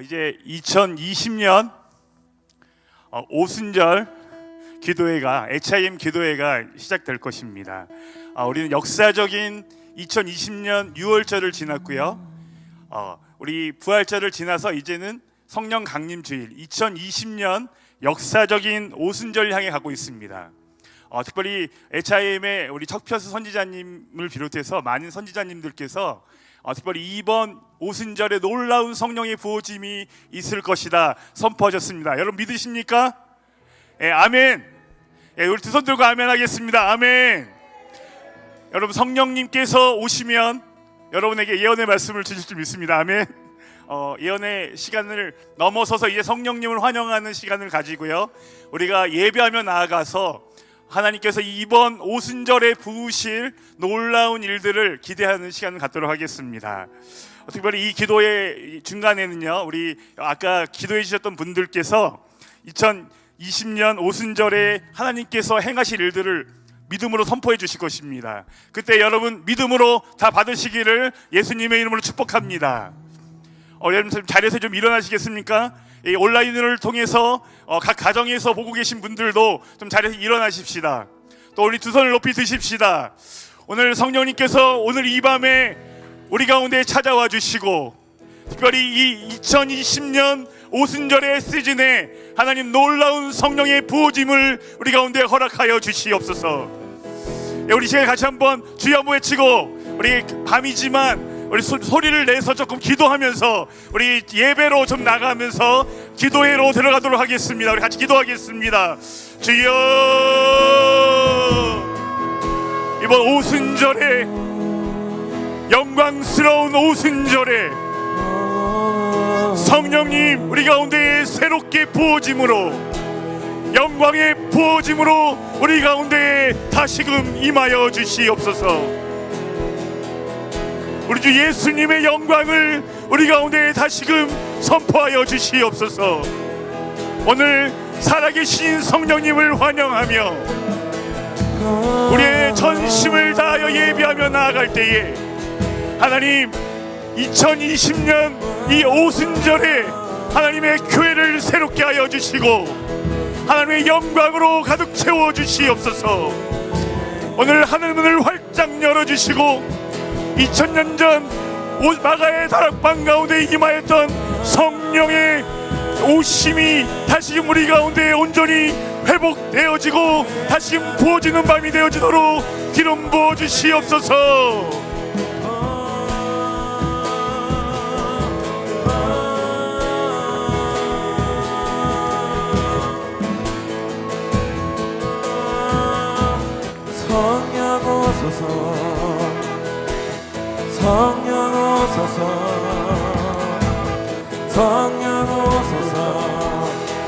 이제 2020년 오순절 기도회가 HIM 기도회가 시작될 것입니다. 우리는 역사적인 2020년 6월절을 지났고요. 우리 부활절을 지나서 이제는 성령 강림 주일 2020년 역사적인 오순절 향해 가고 있습니다. 특별히 HIM의 우리 척표수 선지자님을 비롯해서 많은 선지자님들께서 특별히 이번 오순절에 놀라운 성령의 부어짐이 있을 것이다 선포하셨습니다. 여러분 믿으십니까? 아멘. 우리 두 손 들고 아멘 하겠습니다. 아멘. 여러분 성령님께서 오시면 여러분에게 예언의 말씀을 주실 줄 믿습니다. 아멘. 예언의 시간을 넘어서서 이제 성령님을 환영하는 시간을 가지고요, 우리가 예배하며 나아가서 하나님께서 이번 오순절에 부으실 놀라운 일들을 기대하는 시간을 갖도록 하겠습니다. 특별히 이 기도의 중간에는요, 우리 아까 기도해 주셨던 분들께서 2020년 오순절에 하나님께서 행하실 일들을 믿음으로 선포해 주실 것입니다. 그때 여러분 믿음으로 다 받으시기를 예수님의 이름으로 축복합니다. 여러분 자리에서 좀 일어나시겠습니까? 이 온라인을 통해서 각 가정에서 보고 계신 분들도 좀 자리에서 일어나십시다. 또 우리 두 손을 높이 드십시다. 오늘 성령님께서 오늘 이 밤에 우리 가운데 찾아와 주시고, 특별히 이 2020년 오순절의 시즌에 하나님 놀라운 성령의 부어짐을 우리 가운데 허락하여 주시옵소서. 우리 시간에 같이 한번 주여 한번 외치고, 우리 밤이지만 우리 소리를 내서 조금 기도하면서 우리 예배로 좀 나가면서 기도회로 들어가도록 하겠습니다. 우리 같이 기도하겠습니다. 주여, 이번 오순절에, 영광스러운 오순절에 성령님 우리 가운데 새롭게 부어짐으로, 영광의 부어짐으로 우리 가운데 다시금 임하여 주시옵소서. 우리 주 예수님의 영광을 우리 가운데 다시금 선포하여 주시옵소서. 오늘 살아계신 성령님을 환영하며 우리의 전심을 다하여 예배하며 나아갈 때에 하나님 2020년 이 오순절에 하나님의 교회를 새롭게 하여 주시고 하나님의 영광으로 가득 채워 주시옵소서. 오늘 하늘문을 활짝 열어주시고 2000년 전 마가의 다락방 가운데 임하였던 성령의 오심이 다시금 우리 가운데 온전히 회복되어지고 다시금 부어지는 밤이 되어지도록 기름 부어 주시옵소서. 성령 오소서, 성령 오소서, 성령 오소서,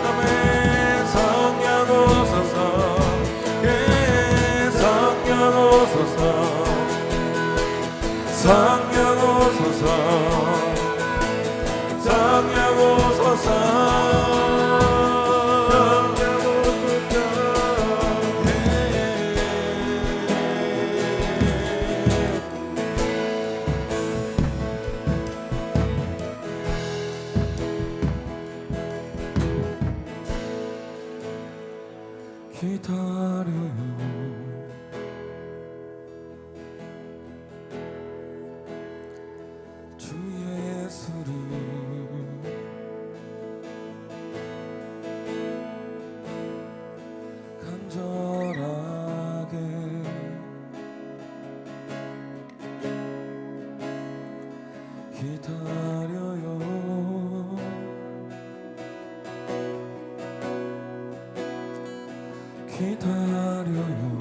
아멘. 성령 오소서, 예. 성령 오소서, 성령 오소서, 성령 오소서. 기다려요 주 예수를, 간절하게 기다려요. 기다려요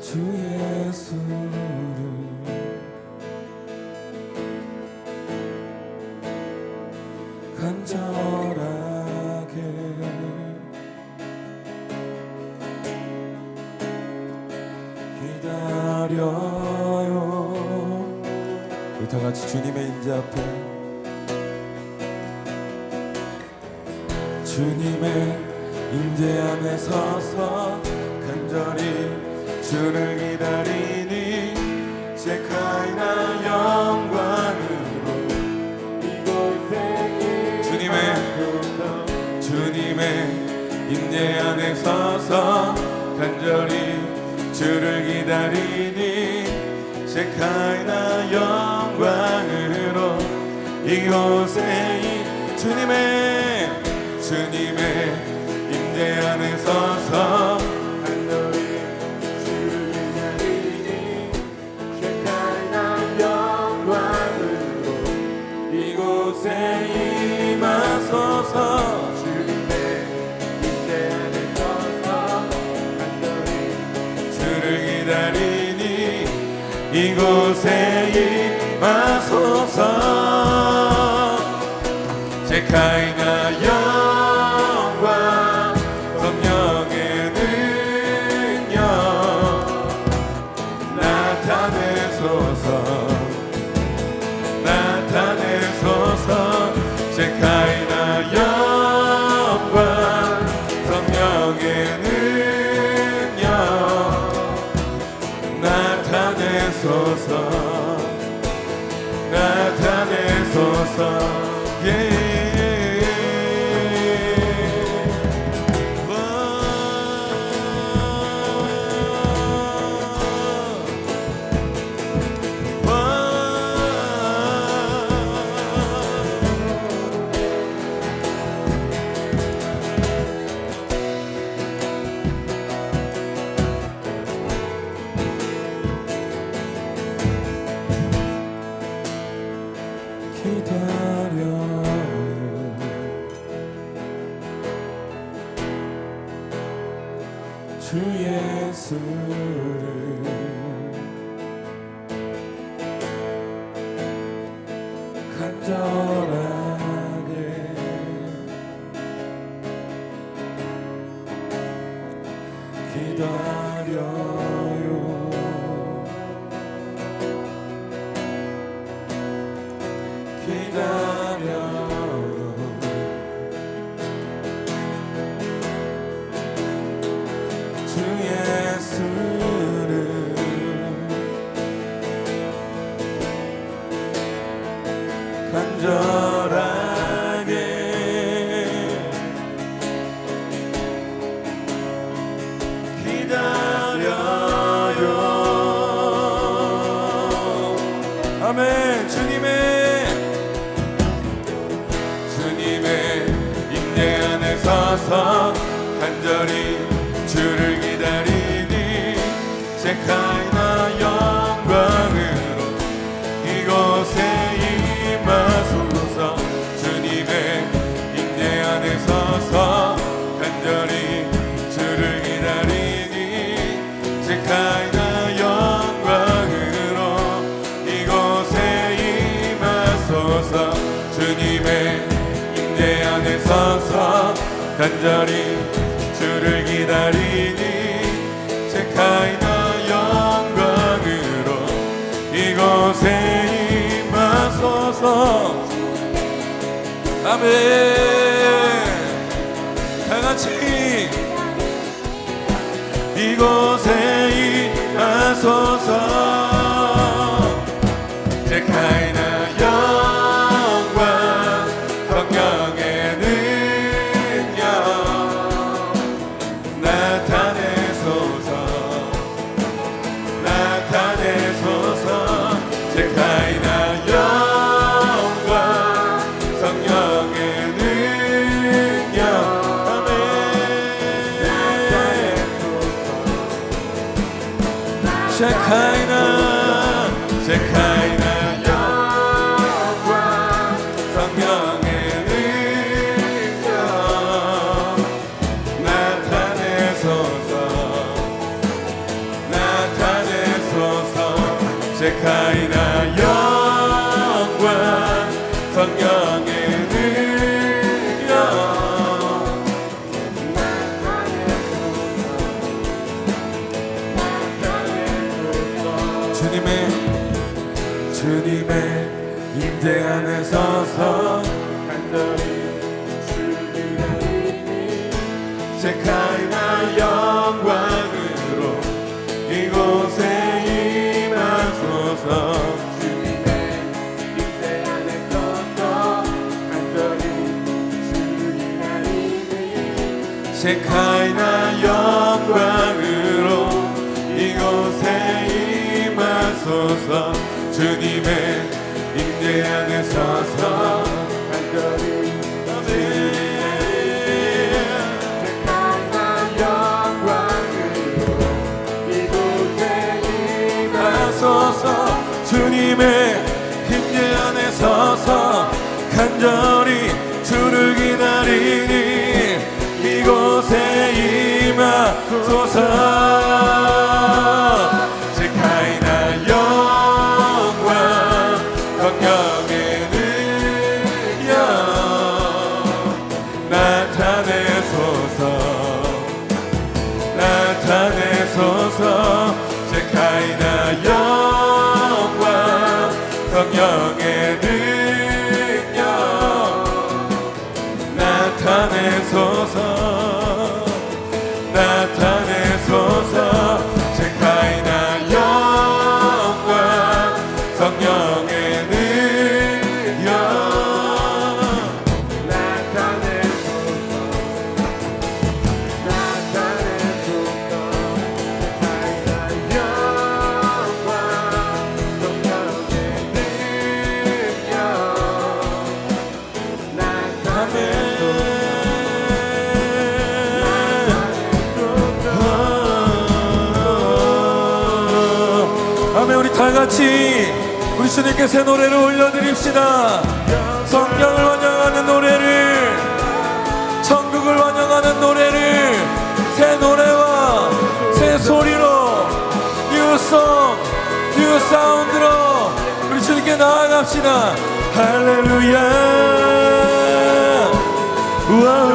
주 예수를, 간절하게 기다려요. 우리 다 같이 주님의 임재 앞에, 주님의 임재 안에 서서 간절히 주를 기다리니 셰카이나 영광으로 이곳에 주님의 임재 안에 서서 간절히 주를 기다리니 셰카이나 영광으로 이곳에 주님의 임재 안에 서서 간절히 주를 기다리니 셰카이나 영광으로 이곳에 임하소서 주님의 임재 안에 서서 간절히 주를 기다리니 이곳에 임하소서 셰카이나 영광 성령의 능력 나타내소서 셰카이나 영광 성령의 능력 나타내소서 주 예수를 간절하게 기다려요 주 예수를 간절하게 기다려요. 아멘. 주님의 임재 안에 서서 간절히 주를 기다리니 셰카이나 영광으로 이곳에 임하소서 주님의 임재 안에 서서 간절히 주를 기다리니 셰카이나 영광으로 이곳에 임하소서 주님의 임재 안에 서서 간절히 주를 기다리니 셰카이나 영광으로 이곳에 임하소서 아멘 다같이 이곳에 임하소서 셰카이나 영광 성령의 능력 나타내소서 셰카이나 영광 성령의 능력 아멘 셰카이나 영광 성령의 능력 나타내소서 셰카이나 영광 성령의 능력 주님의 임재 안에 서서 간절히 주를 기다리니 셰카이나 영광으로 이곳에 임하소서 셰카이나 영광으로 이곳에 임하소서. 주님의 임재 안에 서서 간절히 셰카이나 영광으로 이곳에 임하소서. 주님의 임재 안에 서서 간절히 주를 기다리니 이곳에 임하소서. 셰카이나 영광 성령의 능력 나타내소서. 나타내소서. 셰카이나 영광 성령의 능력 나타내소서. 나타내소서. 셰카이나 영광 성령의 능력 나타내소서. 나타내소서. 셰카이나 영광 성령의 능력 나타내소서. 아멘. 우리 다 같이 우리 주님께 새 노래를 올려드립시다. 성령을 환영하는 노래를, 천국을 환영하는 노래를 새 노래와 새 소리로 뉴송 뉴 사운드로 우리 주님께 나아갑시다. 할렐루야. 우와.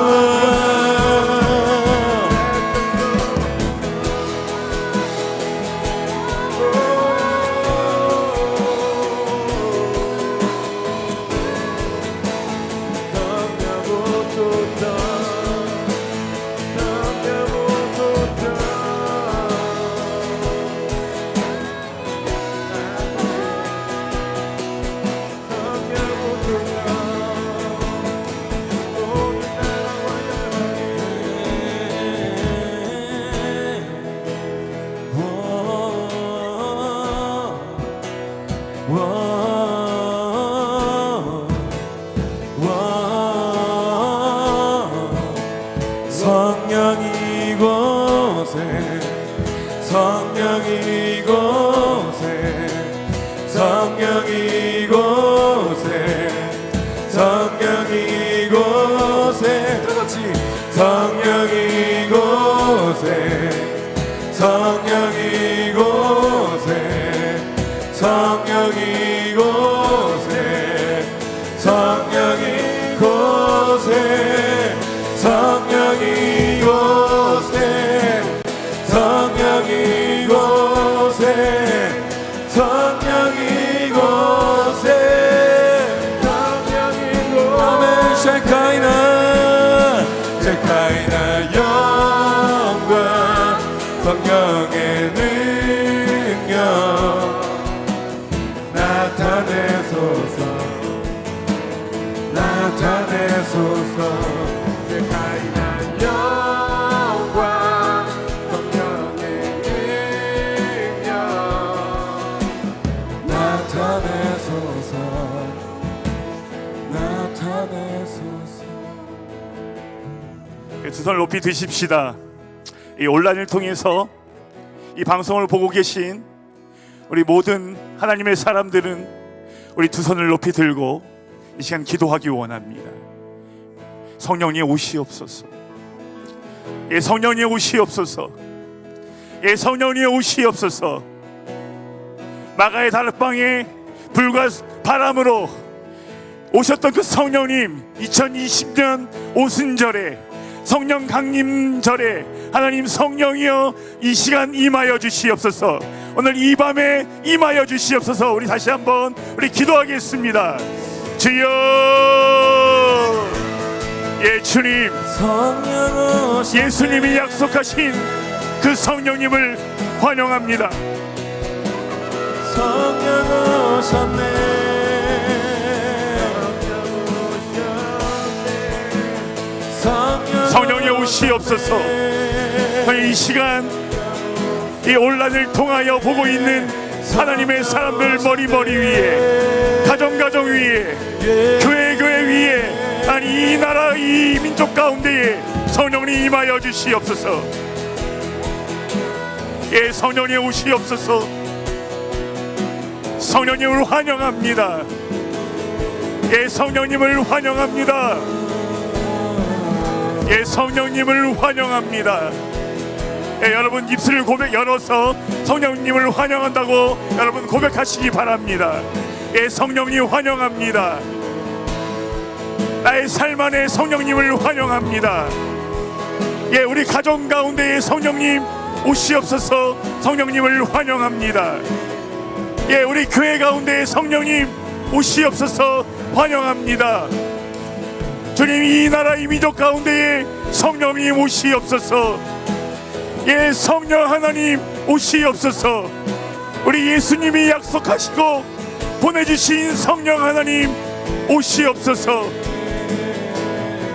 성령 이곳에, 성령 이곳에, 성령 이곳에, 성령 이곳에, 다같이 성령 이곳에, 성령 이곳에, 성령 이곳에, 성령 이곳에, 성령 이곳에, 성령 이곳에, 성령 이곳에, 성령 이곳에. 아멘. 셰카이나, 셰카이나 영광 성령의 능력 나타내소서. 나타내소서. 두 손을 높이 드십시다. 이 온라인을 통해서 이 방송을 보고 계신 우리 모든 하나님의 사람들은 우리 두 손을 높이 들고 이 시간 기도하기 원합니다. 성령님 오시옵소서. 예, 성령님 오시옵소서. 예, 성령님 오시옵소서. 마가의 다락방에 불과 바람으로 오셨던 그 성령님, 2020년 오순절에 성령 강림절에 하나님 성령이여 이 시간 임하여 주시옵소서. 오늘 이 밤에 임하여 주시옵소서. 우리 다시 한번 우리 기도하겠습니다. 주여. 예, 주님, 예수님이 약속하신 그 성령님을 환영합니다. 성령 오셨네. 성령 성령님 오시옵소서. 이 시간 이 온라인을 통하여 보고 있는 하나님의 사람들 머리 위에, 가정 위에, 교회 위에, 아니 이 나라 이 민족 가운데에 성령님 임하여 주시옵소서. 예, 성령님 오시옵소서. 성령님을 환영합니다. 예, 성령님을 환영합니다. 예, 성령님을 환영합니다. 예, 여러분 입술을 열어서 성령님을 환영한다고 여러분 고백하시기 바랍니다. 예, 성령님 환영합니다. 나의 삶 안에 성령님을 환영합니다. 예, 우리 가정 가운데에 성령님 오시옵소서. 성령님을 환영합니다. 예, 우리 교회 가운데에 성령님 오시옵소서. 환영합니다. 주님, 이 나라 이 민족 가운데에 성령님 오시옵소서. 예, 성령 하나님 오시옵소서. 우리 예수님이 약속하시고 보내주신 성령 하나님 오시옵소서.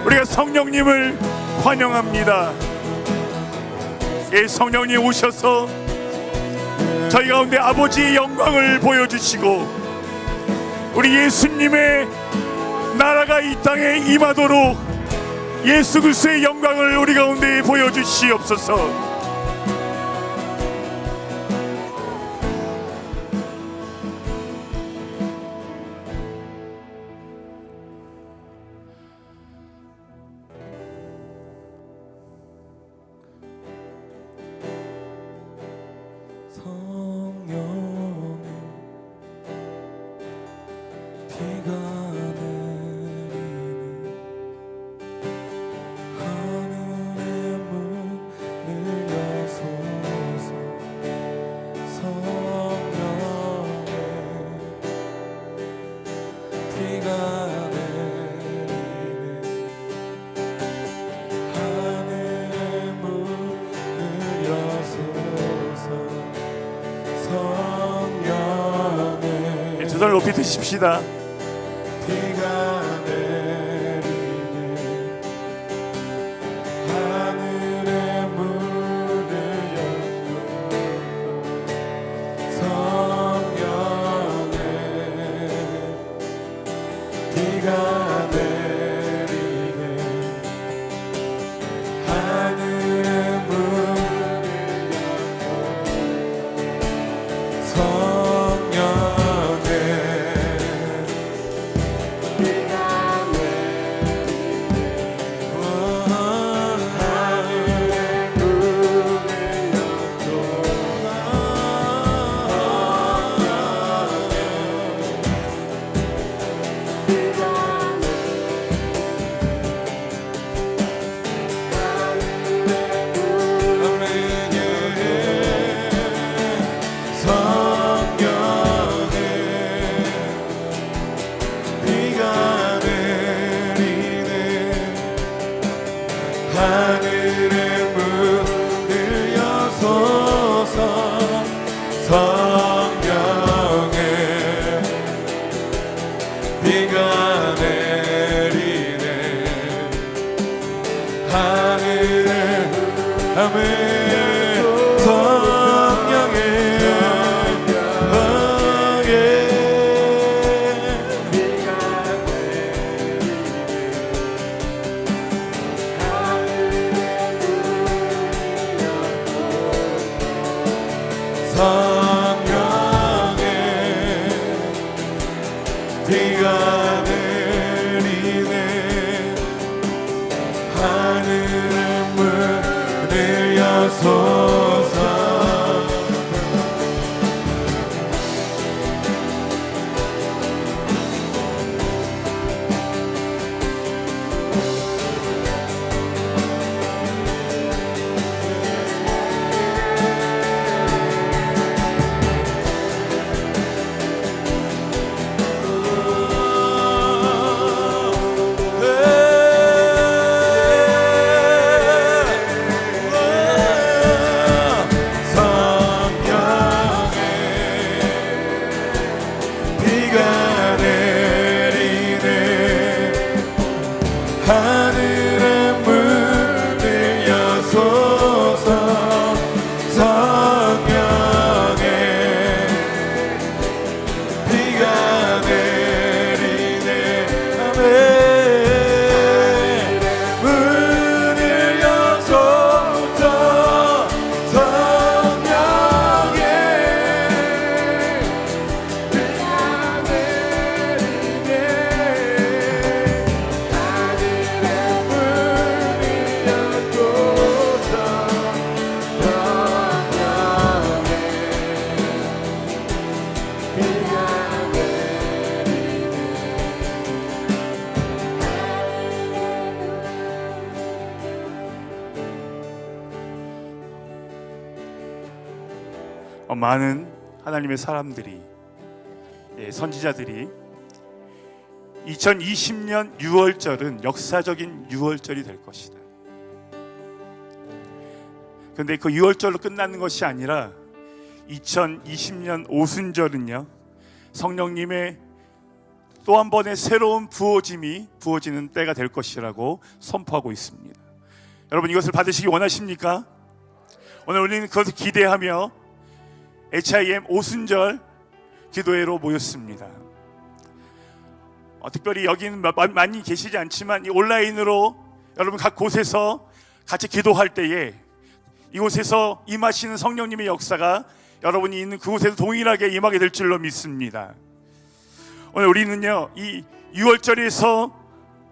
우리가 성령님을 환영합니다. 예, 성령님 오셔서 저희 가운데 아버지의 영광을 보여주시고 우리 예수님의 나라가 이 땅에 임하도록 예수 그리스도의 영광을 우리 가운데 보여주시옵소서. 두 손을 높이 드십시다. 비가 내리네 하늘의 문을 열고 성령의 비가 내리네 하늘의 문을 열고 성령 하늘의 문을 여소서 성령의 비가 내리네 하늘의 아멘 성령의 성령의 비가 내리네 하늘의 문을 여소서 하늘의 문을 많은 하나님의 사람들이, 선지자들이 2020년 6월절은 역사적인 6월절이 될 것이다. 그런데 그 6월절로 끝나는 것이 아니라 2020년 오순절은요, 성령님의 또 한 번의 새로운 부어짐이 부어지는 때가 될 것이라고 선포하고 있습니다. 여러분, 이것을 받으시기 원하십니까? 오늘 우리는 그것을 기대하며 HIM 오순절 기도회로 모였습니다. 특별히 여기는 많이 계시지 않지만 이 온라인으로 여러분 각 곳에서 같이 기도할 때에 이곳에서 임하시는 성령님의 역사가 여러분이 있는 그곳에서 동일하게 임하게 될 줄로 믿습니다. 오늘 우리는요, 이 6월절에서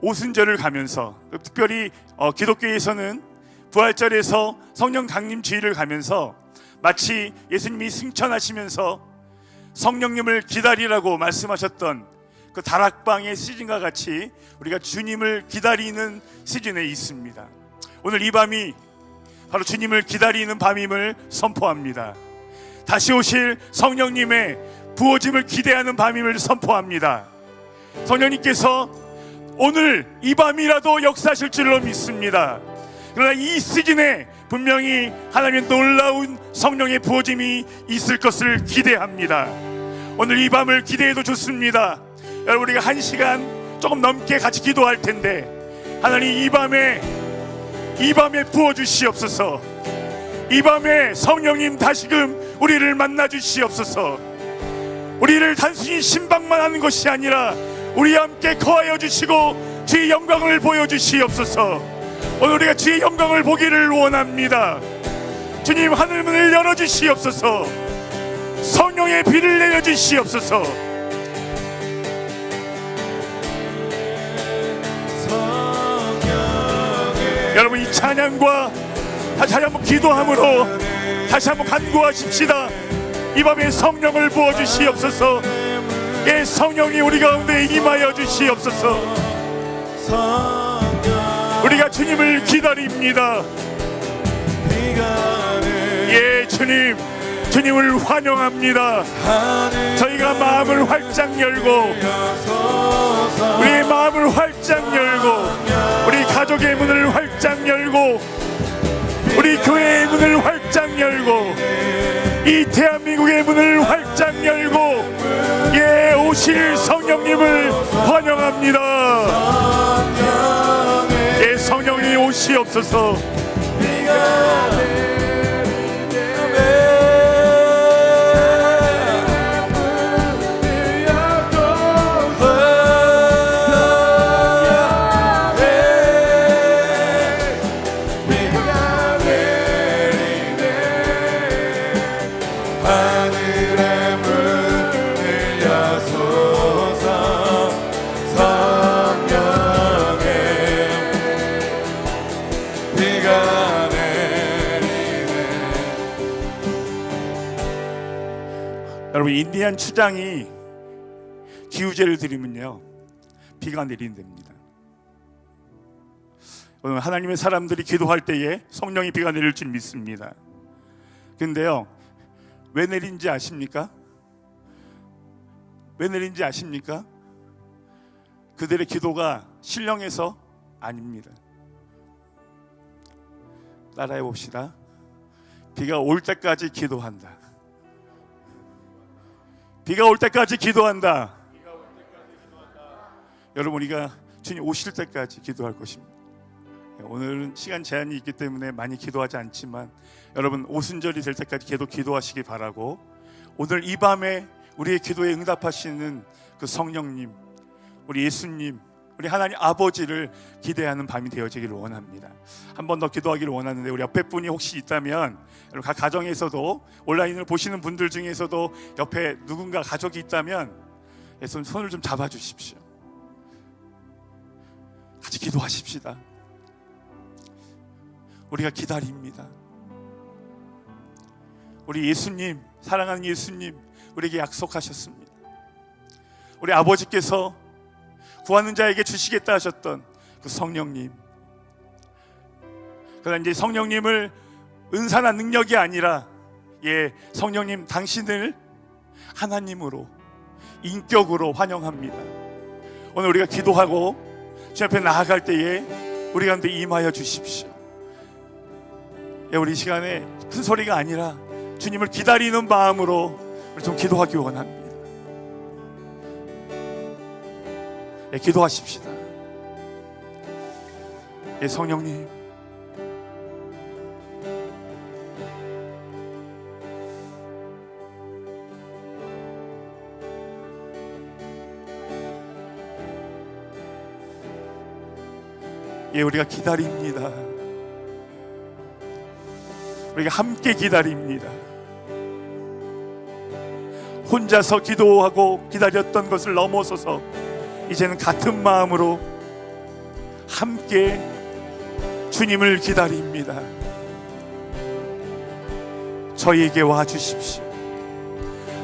오순절을 가면서, 특별히 기독교에서는 부활절에서 성령 강림 주일을 가면서 마치 예수님이 승천하시면서 성령님을 기다리라고 말씀하셨던 그 다락방의 시즌과 같이 우리가 주님을 기다리는 시즌에 있습니다. 오늘 이 밤이 바로 주님을 기다리는 밤임을 선포합니다. 다시 오실 성령님의 부어짐을 기대하는 밤임을 선포합니다. 성령님께서 오늘 이 밤이라도 역사하실 줄로 믿습니다. 그러나 이 시즌에 분명히 하나님의 놀라운 성령의 부어짐이 있을 것을 기대합니다. 오늘 이 밤을 기대해도 좋습니다. 여러분, 우리가 1시간 조금 넘게 같이 기도할 텐데 하나님 이 밤에 부어주시옵소서. 이 밤에 성령님 다시금 우리를 만나 주시옵소서. 우리를 단순히 신방만 하는 것이 아니라 우리와 함께 거하여 주시고 주의 영광을 보여주시옵소서. 오늘 우리가 주의 영광을 보기를 원합니다. 주님, 하늘문을 열어주시옵소서. 성령의 비를 내려주시옵소서. 여러분, 이 찬양과 다시 한번 기도함으로 다시 한번 간구하십시다. 이 밤에 성령을 부어주시옵소서. 예, 성령이 우리 가운데 임하여 주시옵소서. 우리가 주님을 기다립니다. 예, 주님을 환영합니다. 저희가 마음을 활짝 열고, 우리의 마음을 활짝 열고, 우리 가족의 문을 활짝 열고, 우리 교회의 문을 활짝 열고, 이 대한민국의 문을 활짝 열고, 예, 오실 성령님을 환영합니다. 예, 성령이 오시옵소서. 여러분, 인디안 추장이 기우제를 드리면요, 비가 내린답니다. 오늘 하나님의 사람들이 기도할 때에 성령이 비가 내릴 줄 믿습니다. 근데요, 왜 내린지 아십니까? 왜 내린지 아십니까? 그들의 기도가 신령해서 아닙니다. 따라해 봅시다. 비가 올 때까지 기도한다. 비가 올 때까지 기도한다. 여러분, 우리가 주님 오실 때까지 기도할 것입니다. 오늘은 시간 제한이 있기 때문에 많이 기도하지 않지만 여러분, 오순절이 될 때까지 계속 기도하시기 바라고, 오늘 이 밤에 우리의 기도에 응답하시는 그 성령님, 우리 예수님, 우리 하나님 아버지를 기대하는 밤이 되어지기를 원합니다. 한 번 더 기도하기를 원하는데, 우리 옆에 분이 혹시 있다면, 여러분 각 가정에서도 온라인을 보시는 분들 중에서도 옆에 누군가 가족이 있다면 손을 좀 잡아주십시오. 같이 기도하십시다. 우리가 기다립니다. 우리 예수님, 사랑하는 예수님, 우리에게 약속하셨습니다. 우리 아버지께서 구하는 자에게 주시겠다 하셨던 그 성령님, 그러나 이제 성령님을 은사나 능력이 아니라 예, 성령님 당신을 하나님으로 인격으로 환영합니다. 오늘 우리가 기도하고 주 앞에 나아갈 때에 우리 가운데 임하여 주십시오. 예, 우리 시간에 큰 소리가 아니라 주님을 기다리는 마음으로 우리 좀 기도하기 원합니다. 예, 기도하십시다. 예, 성령님, 예, 우리가 기다립니다. 우리가 함께 기다립니다. 혼자서 기도하고 기다렸던 것을 넘어서서 이제는 같은 마음으로 함께 주님을 기다립니다. 저희에게 와 주십시오.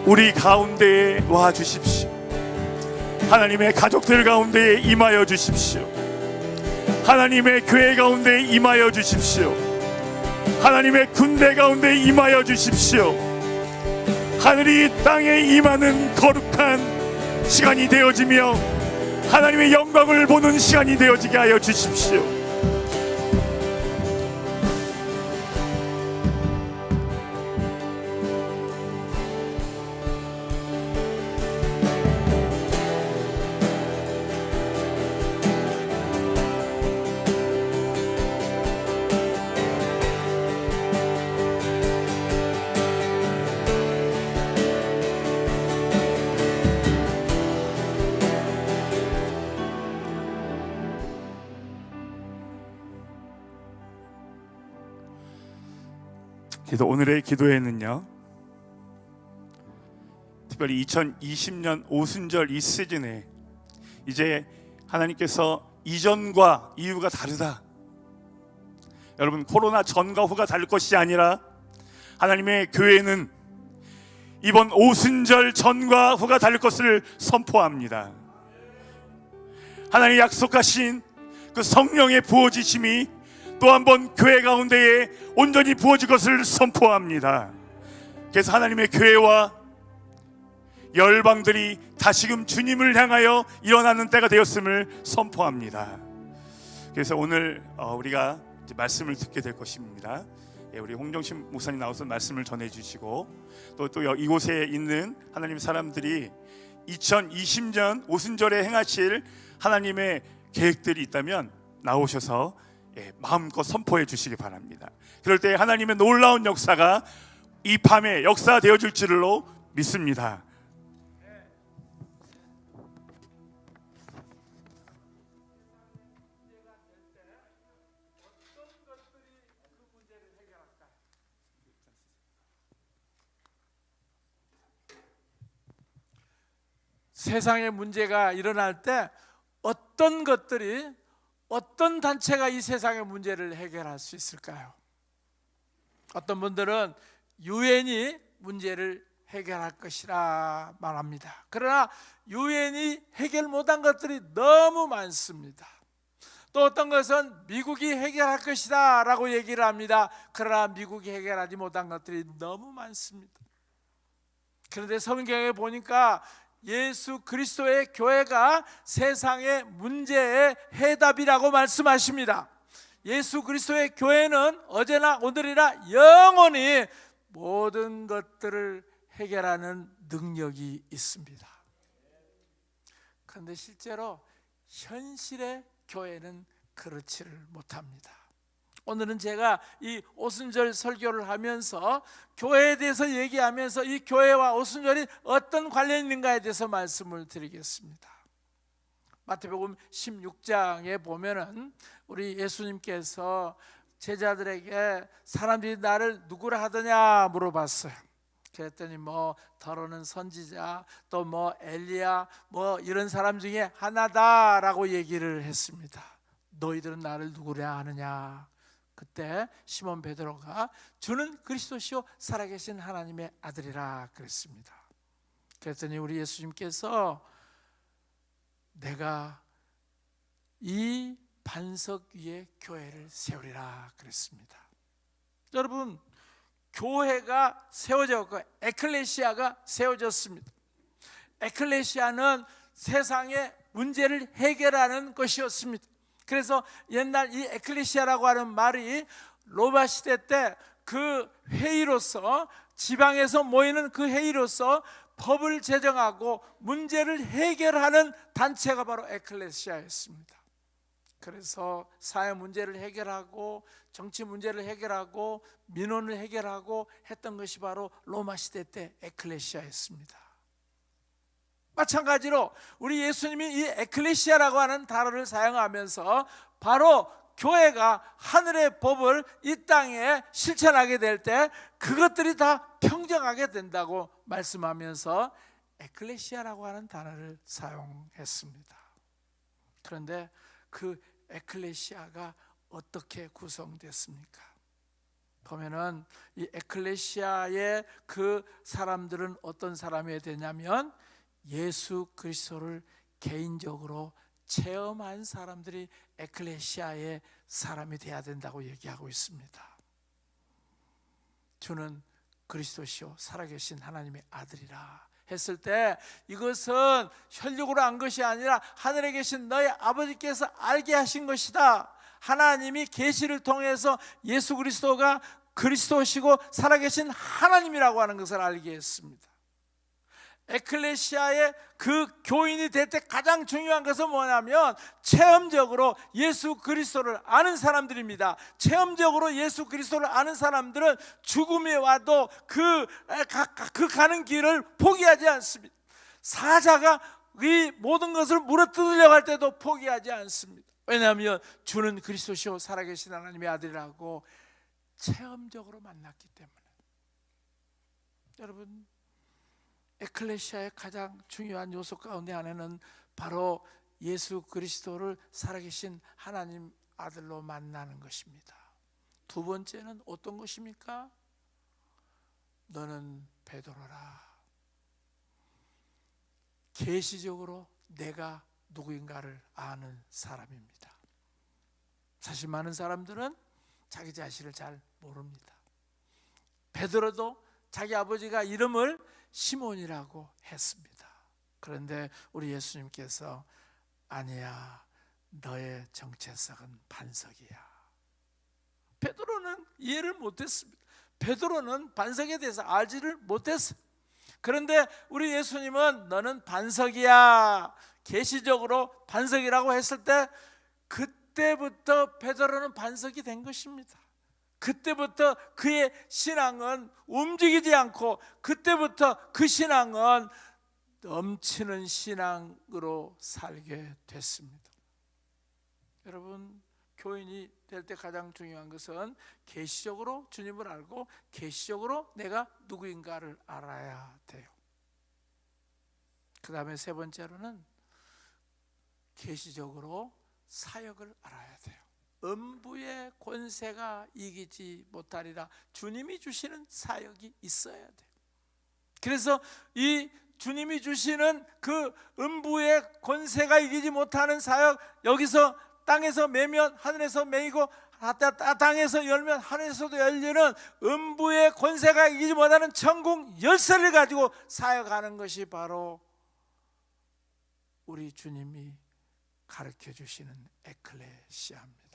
우리 가운데에 와 주십시오. 하나님의 가족들 가운데에 임하여 주십시오. 하나님의 교회 가운데 임하여 주십시오. 하나님의 군대 가운데 임하여 주십시오. 하늘이 땅에 임하는 거룩한 시간이 되어지며 하나님의 영광을 보는 시간이 되어지게 하여 주십시오. 오늘의 기도에는요, 특별히 2020년 오순절 이 시즌에 이제 하나님께서 이전과 이후가 다르다. 여러분, 코로나 전과 후가 다를 것이 아니라 하나님의 교회는 이번 오순절 전과 후가 다를 것을 선포합니다. 하나님이 약속하신 그 성령의 부어지심이 또 한 번 교회 가운데에 온전히 부어질 것을 선포합니다. 그래서 하나님의 교회와 열방들이 다시금 주님을 향하여 일어나는 때가 되었음을 선포합니다. 그래서 오늘 우리가 이제 말씀을 듣게 될 것입니다. 우리 홍정신 목사님 나와서 말씀을 전해주시고 또 이곳에 있는 하나님 사람들이 2020년 오순절에 행하실 하나님의 계획들이 있다면 나오셔서 마음껏 선포해 주시기 바랍니다. 그럴 때 하나님의 놀라운 역사가 이 밤에 역사되어질 줄로 믿습니다. 세상에 문제가 일어날 때 어떤 것들이, 어떤 단체가 이 세상의 문제를 해결할 수 있을까요? 어떤 분들은 유엔이 문제를 해결할 것이라 말합니다. 그러나 유엔이 해결 못한 것들이 너무 많습니다. 또 어떤 것은 미국이 해결할 것이다 라고 얘기를 합니다. 그러나 미국이 해결하지 못한 것들이 너무 많습니다. 그런데 성경에 보니까 예수 그리스도의 교회가 세상의 문제의 해답이라고 말씀하십니다. 예수 그리스도의 교회는 어제나 오늘이나 영원히 모든 것들을 해결하는 능력이 있습니다. 그런데 실제로 현실의 교회는 그렇지를 못합니다. 오늘은 제가 이 오순절 설교를 하면서 교회에 대해서 얘기하면서 이 교회와 오순절이 어떤 관련이 있는가에 대해서 말씀을 드리겠습니다. 마태복음 16장에 보면은 우리 예수님께서 제자들에게 사람들이 나를 누구라 하더냐 물어봤어요. 그랬더니 더러는 선지자, 또 엘리야, 이런 사람 중에 하나다라고 얘기를 했습니다. 너희들은 나를 누구라 하느냐? 그때 시몬 베드로가 주는 그리스도시요 살아계신 하나님의 아들이라 그랬습니다. 그랬더니 우리 예수님께서 내가 이 반석 위에 교회를 세우리라 그랬습니다. 여러분, 교회가 세워졌고 에클레시아가 세워졌습니다. 에클레시아는 세상의 문제를 해결하는 것이었습니다. 그래서 옛날 이 에클레시아라고 하는 말이 로마 시대 때 그 회의로서, 지방에서 모이는 그 회의로서 법을 제정하고 문제를 해결하는 단체가 바로 에클레시아였습니다. 그래서 사회 문제를 해결하고 정치 문제를 해결하고 민원을 해결하고 했던 것이 바로 로마 시대 때 에클레시아였습니다. 마찬가지로 우리 예수님이 이 에클레시아라고 하는 단어를 사용하면서 바로 교회가 하늘의 법을 이 땅에 실천하게 될 때 그것들이 다 평정하게 된다고 말씀하면서 에클레시아라고 하는 단어를 사용했습니다. 그런데 그 에클레시아가 어떻게 구성됐습니까? 보면은 이 에클레시아의 그 사람들은 어떤 사람이 되냐면 예수 그리스도를 개인적으로 체험한 사람들이 에클레시아의 사람이 돼야 된다고 얘기하고 있습니다. 주는 그리스도시요 살아계신 하나님의 아들이라 했을 때 이것은 혈육으로 안 것이 아니라 하늘에 계신 너의 아버지께서 알게 하신 것이다. 하나님이 계시를 통해서 예수 그리스도가 그리스도시고 살아계신 하나님이라고 하는 것을 알게 했습니다. 에클레시아의 그 교인이 될 때 가장 중요한 것은 뭐냐면 체험적으로 예수 그리스도를 아는 사람들입니다. 체험적으로 예수 그리스도를 아는 사람들은 죽음이 와도 그 가는 길을 포기하지 않습니다. 사자가 이 모든 것을 물어뜯으려고 할 때도 포기하지 않습니다. 왜냐하면 주는 그리스도시요 살아계신 하나님의 아들이라고 체험적으로 만났기 때문에. 여러분, 에클레시아의 가장 중요한 요소 가운데 하나는 바로 예수 그리스도를 살아계신 하나님 아들로 만나는 것입니다. 두 번째는 어떤 것입니까? 너는 베드로라. 계시적으로 내가 누구인가를 아는 사람입니다. 사실 많은 사람들은 자기 자신을 잘 모릅니다. 베드로도 자기 아버지가 이름을 시몬이라고 했습니다. 그런데 우리 예수님께서 아니야, 너의 정체성은 반석이야. 베드로는 이해를 못했습니다. 베드로는 반석에 대해서 알지를 못했어요. 그런데 우리 예수님은 너는 반석이야, 계시적으로 반석이라고 했을 때 그때부터 베드로는 반석이 된 것입니다. 그때부터 그의 신앙은 움직이지 않고 그때부터 그 신앙은 넘치는 신앙으로 살게 됐습니다. 여러분, 교인이 될 때 가장 중요한 것은 계시적으로 주님을 알고 계시적으로 내가 누구인가를 알아야 돼요. 그 다음에 세 번째로는 계시적으로 사역을 알아야 돼요. 음부의 권세가 이기지 못하리라. 주님이 주시는 사역이 있어야 돼요. 그래서 이 주님이 주시는 그 음부의 권세가 이기지 못하는 사역, 여기서 땅에서 매면 하늘에서 매이고 땅에서 열면 하늘에서도 열리는 음부의 권세가 이기지 못하는 천국 열쇠를 가지고 사역하는 것이 바로 우리 주님이 가르쳐 주시는 에클레시아입니다.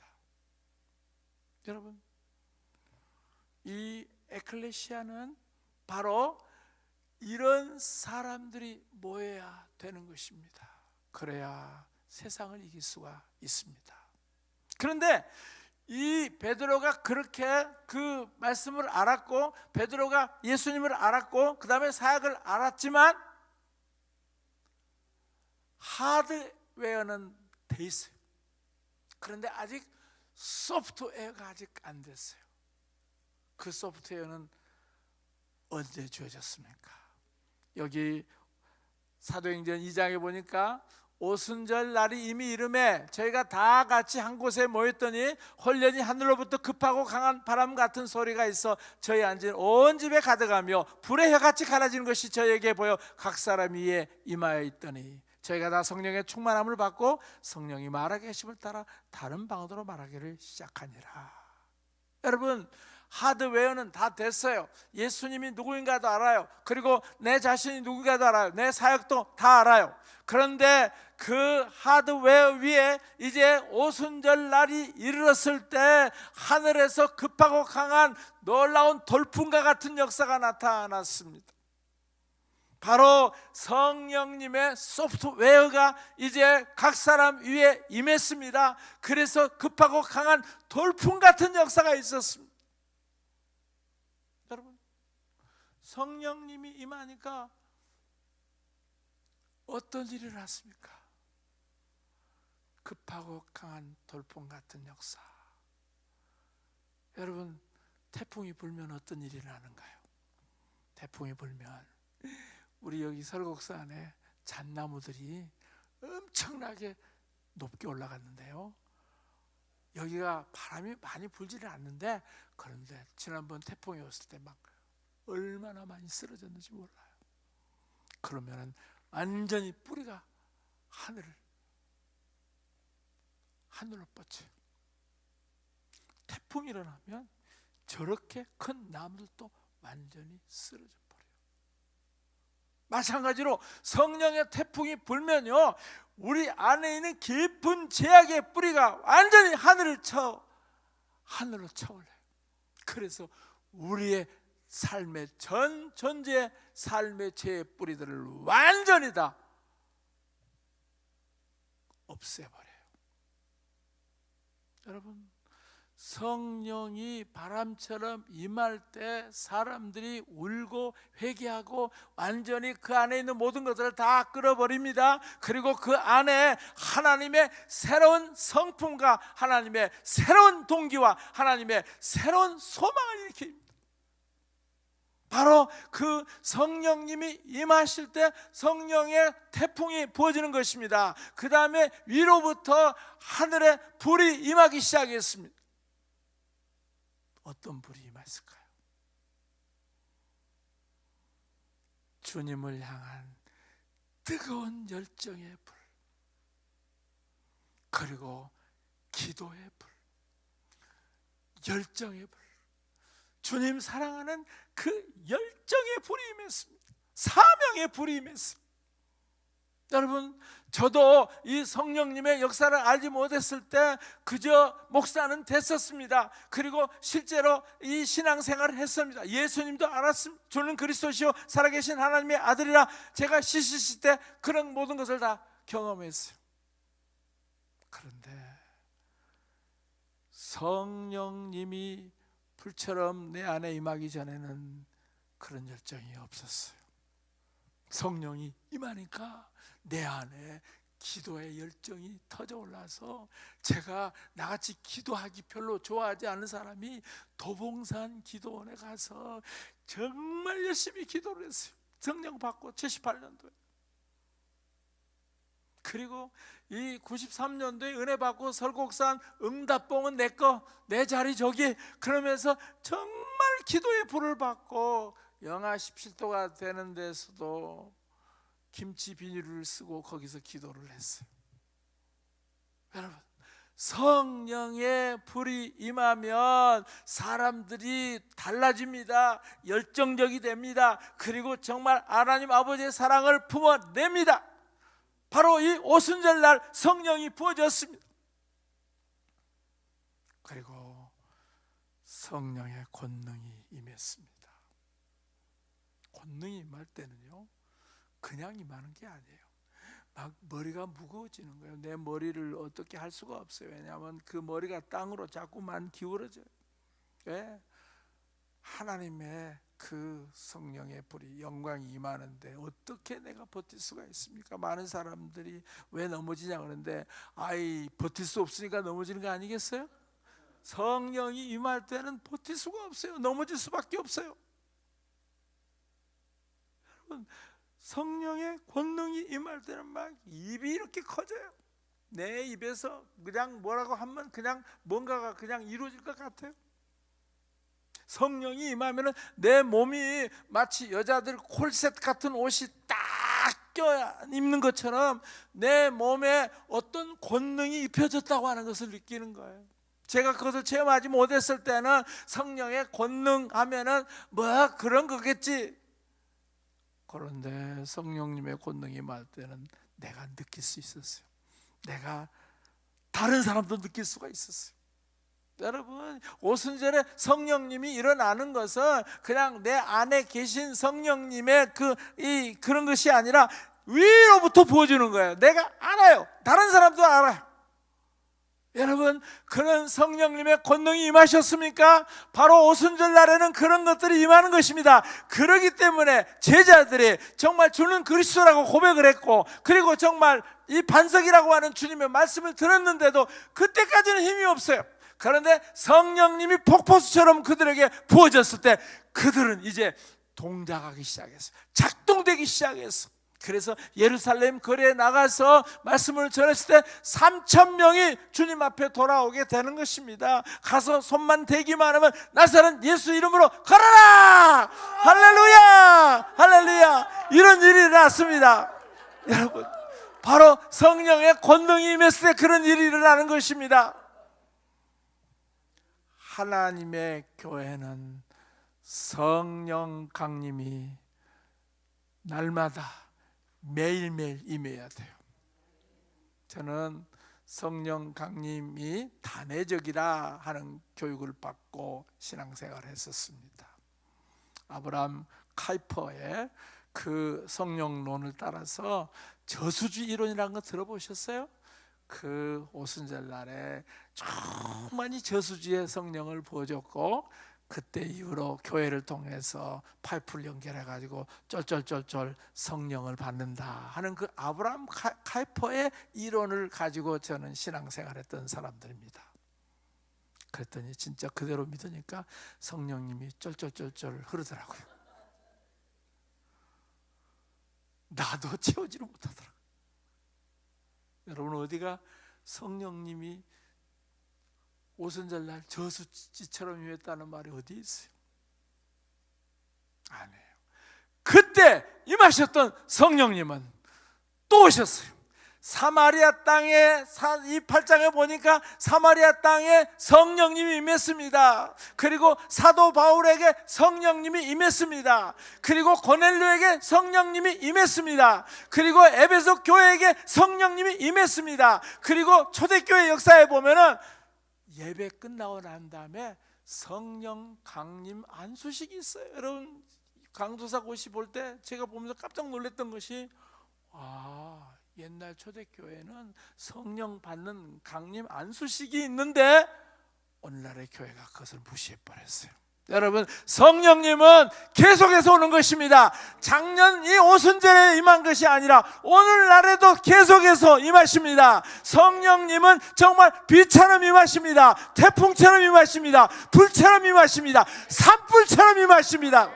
여러분, 이 에클레시아는 바로 이런 사람들이 모여야 되는 것입니다. 그래야 세상을 이길 수가 있습니다. 그런데 이 베드로가 그렇게 그 말씀을 알았고 베드로가 예수님을 알았고 그 다음에 사역을 알았지만 하드웨어는 돼 있어요. 그런데 아직 소프트웨어가 아직 안 됐어요. 그 소프트웨어는 언제 주어졌습니까? 여기 사도행전 2장에 보니까 오순절 날이 이미 이름에 저희가 다 같이 한 곳에 모였더니 홀련히 하늘로부터 급하고 강한 바람 같은 소리가 있어 저희 앉은 온 집에 가득하며 불의 혀같이 갈라지는 것이 저희에게 보여 각 사람 위에 임하여 있더니 저희가 다 성령의 충만함을 받고 성령이 말하게 하심을 따라 다른 방언으로 말하기를 시작하니라. 여러분, 하드웨어는 다 됐어요. 예수님이 누구인가도 알아요. 그리고 내 자신이 누구인가도 알아요. 내 사역도 다 알아요. 그런데 그 하드웨어 위에 이제 오순절 날이 이르렀을 때 하늘에서 급하고 강한 놀라운 돌풍과 같은 역사가 나타났습니다. 바로 성령님의 소프트웨어가 이제 각 사람 위에 임했습니다. 그래서 급하고 강한 돌풍 같은 역사가 있었습니다. 여러분, 성령님이 임하니까 어떤 일이 났습니까? 급하고 강한 돌풍 같은 역사. 여러분, 태풍이 불면 어떤 일이 나는가요? 태풍이 불면 우리 여기 설국사 안에 잣나무들이 엄청나게 높게 올라갔는데요, 여기가 바람이 많이 불지는 않는데, 그런데 지난번 태풍이 왔을 때 막 얼마나 많이 쓰러졌는지 몰라요. 그러면 완전히 뿌리가 하늘로 뻗쳐요. 태풍이 일어나면 저렇게 큰 나무들도 완전히 쓰러져 버려요. 마찬가지로 성령의 태풍이 불면요, 우리 안에 있는 깊은 죄악의 뿌리가 완전히 하늘로 쳐올려요. 그래서 우리의 삶의 전 존재의 삶의 죄의 뿌리들을 완전히 다 없애버려요. 여러분, 성령이 바람처럼 임할 때 사람들이 울고 회개하고 완전히 그 안에 있는 모든 것들을 다 끌어버립니다. 그리고 그 안에 하나님의 새로운 성품과 하나님의 새로운 동기와 하나님의 새로운 소망을 일으킵니다. 바로 그 성령님이 임하실 때 성령의 태풍이 부어지는 것입니다. 그 다음에 위로부터 하늘에 불이 임하기 시작했습니다. 어떤 불이 임했을까요? 주님을 향한 뜨거운 열정의 불, 그리고 기도의 불, 열정의 불, 주님 사랑하는 그 열정의 불이 임했습니다. 사명의 불이 임했습니다. 여러분, 저도 이 성령님의 역사를 알지 못했을 때 그저 목사는 됐었습니다. 그리고 실제로 이 신앙생활을 했습니다. 예수님도 알았습니다. 주는 그리스도시요 살아계신 하나님의 아들이라 제가 CCC 때 그런 모든 것을 다 경험했어요. 그런데 성령님이 불처럼 내 안에 임하기 전에는 그런 열정이 없었어요. 성령이 임하니까 내 안에 기도의 열정이 터져 올라서, 제가 나같이 기도하기 별로 좋아하지 않는 사람이 도봉산 기도원에 가서 정말 열심히 기도를 했어요. 성령 받고 78년도에. 그리고 이 93년도에 은혜 받고 설곡산 응답봉은 내 거, 내 자리 저기, 그러면서 정말 기도의 불을 받고 영하 17도가 되는 데서도 김치 비닐을 쓰고 거기서 기도를 했어요. 여러분, 성령의 불이 임하면 사람들이 달라집니다. 열정적이 됩니다. 그리고 정말 하나님 아버지의 사랑을 품어냅니다. 바로 이 오순절 날 성령이 부어졌습니다. 그리고 성령의 권능이 임했습니다. 권능이 임할 때는요, 그냥 임하는 게 아니에요. 막 머리가 무거워지는 거예요. 내 머리를 어떻게 할 수가 없어요. 왜냐하면 그 머리가 땅으로 자꾸만 기울어져요. 왜? 하나님의 그 성령의 불이, 영광이 임하는데 어떻게 내가 버틸 수가 있습니까? 많은 사람들이 왜 넘어지냐 그러는데, 버틸 수 없으니까 넘어지는 거 아니겠어요? 성령이 임할 때는 버틸 수가 없어요. 넘어질 수밖에 없어요. 여러분, 성령의 권능이 임할 때는 막 입이 이렇게 커져요. 내 입에서 그냥 뭐라고 하면 그냥 뭔가가 그냥 이루어질 것 같아요. 성령이 임하면 내 몸이 마치 여자들 콜셋 같은 옷이 딱 껴 입는 것처럼 내 몸에 어떤 권능이 입혀졌다고 하는 것을 느끼는 거예요. 제가 그것을 체험하지 못했을 때는 성령의 권능 하면은 뭐 그런 거겠지. 그런데 성령님의 권능이 임할 때는 내가 느낄 수 있었어요. 내가 다른 사람도 느낄 수가 있었어요. 여러분, 오순절에 성령님이 일어나는 것은 그냥 내 안에 계신 성령님의 그런 것이 아니라 위로부터 부어주는 거예요. 내가 알아요. 다른 사람도 알아요. 여러분, 그런 성령님의 권능이 임하셨습니까? 바로 오순절 날에는 그런 것들이 임하는 것입니다. 그렇기 때문에 제자들이 정말 주는 그리스도라고 고백을 했고, 그리고 정말 이 반석이라고 하는 주님의 말씀을 들었는데도 그때까지는 힘이 없어요. 그런데 성령님이 폭포수처럼 그들에게 부어졌을 때 그들은 이제 동작하기 시작했어요. 작동되기 시작했어. 그래서 예루살렘 거리에 나가서 말씀을 전했을 때 3,000명이 주님 앞에 돌아오게 되는 것입니다. 가서 손만 대기만 하면 나사렛 예수 이름으로 걸어라! 할렐루야! 할렐루야! 이런 일이 일어났습니다. 여러분, 바로 성령의 권능이 임했을 때 그런 일이 일어나는 것입니다. 하나님의 교회는 성령 강림이 날마다 매일매일 임해야 돼요. 저는 성령 강림이 단회적이라 하는 교육을 받고 신앙생활을 했었습니다. 아브라함 카이퍼의 그 성령론을 따라서 저수지 이론이라는 거 들어보셨어요? 그 오순절 날에 충만히 저수지에 성령을 부어줬고, 그때 이후로 교회를 통해서 파이프를 연결해 가지고 쫄쫄쫄쫄 성령을 받는다 하는 그 아브라함 카이퍼의 이론을 가지고 저는 신앙생활했던 사람들입니다. 그랬더니 진짜 그대로 믿으니까 성령님이 쫄쫄쫄쫄 흐르더라고요. 나도 채우지를 못하더라고요. 여러분, 어디가 성령님이 오순절 날 저수지처럼 임했다는 말이 어디 있어요? 아니에요. 그때 임하셨던 성령님은 또 오셨어요. 사마리아 땅에, 이 8장에 보니까 사마리아 땅에 성령님이 임했습니다. 그리고 사도 바울에게 성령님이 임했습니다. 그리고 고넬료에게 성령님이 임했습니다. 그리고 에베소 교회에게 성령님이 임했습니다. 그리고 초대교회 역사에 보면은 예배 끝나고 난 다음에 성령 강림 안수식이 있어요. 여러분, 강도사 고시 볼 때 제가 보면서 깜짝 놀랐던 것이, 옛날 초대교회는 성령 받는 강림 안수식이 있는데 오늘날의 교회가 그것을 무시해버렸어요. 여러분, 성령님은 계속해서 오는 것입니다. 작년 이 오순절에 임한 것이 아니라 오늘날에도 계속해서 임하십니다. 성령님은 정말 비처럼 임하십니다. 태풍처럼 임하십니다. 불처럼 임하십니다. 산불처럼 임하십니다.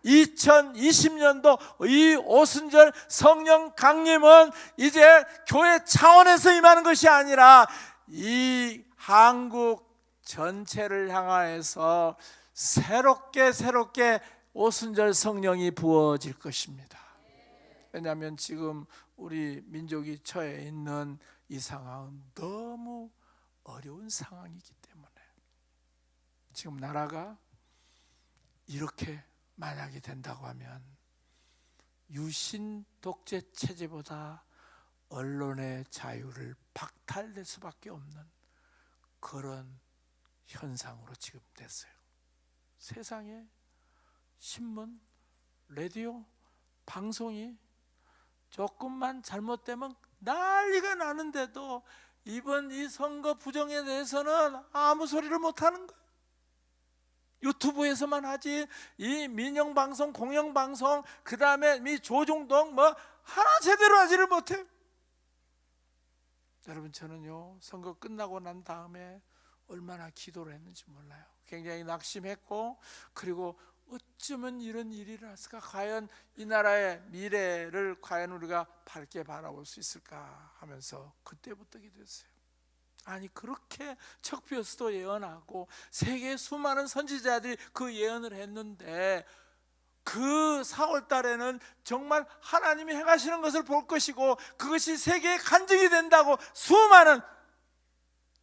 2020년도 이 오순절 성령 강림은 이제 교회 차원에서 임하는 것이 아니라 이 한국 전체를 향하여서 새롭게 오순절 성령이 부어질 것입니다. 왜냐하면 지금 우리 민족이 처해 있는 이 상황은 너무 어려운 상황이기 때문에, 지금 나라가 이렇게 만약이 된다고 하면 유신 독재 체제보다 언론의 자유를 박탈될 수밖에 없는 그런 현상으로 지금 됐어요. 세상에 신문, 라디오, 방송이 조금만 잘못되면 난리가 나는데도 이번 이 선거 부정에 대해서는 아무 소리를 못하는 거예요. 유튜브에서만 하지, 이 민영방송, 공영방송, 그 다음에 이 조중동 뭐 하나 제대로 하지를 못해요. 여러분, 저는요 선거 끝나고 난 다음에 얼마나 기도를 했는지 몰라요. 굉장히 낙심했고, 그리고 어쩌면 이런 일이 일어났을까, 과연 이 나라의 미래를 과연 우리가 밝게 바라볼 수 있을까 하면서 그때부터 기도했어요. 아니, 그렇게 척비어스도 예언하고 세계의 수많은 선지자들이 그 예언을 했는데, 그 4월 달에는 정말 하나님이 행하시는 것을 볼 것이고 그것이 세계에 간증이 된다고 수많은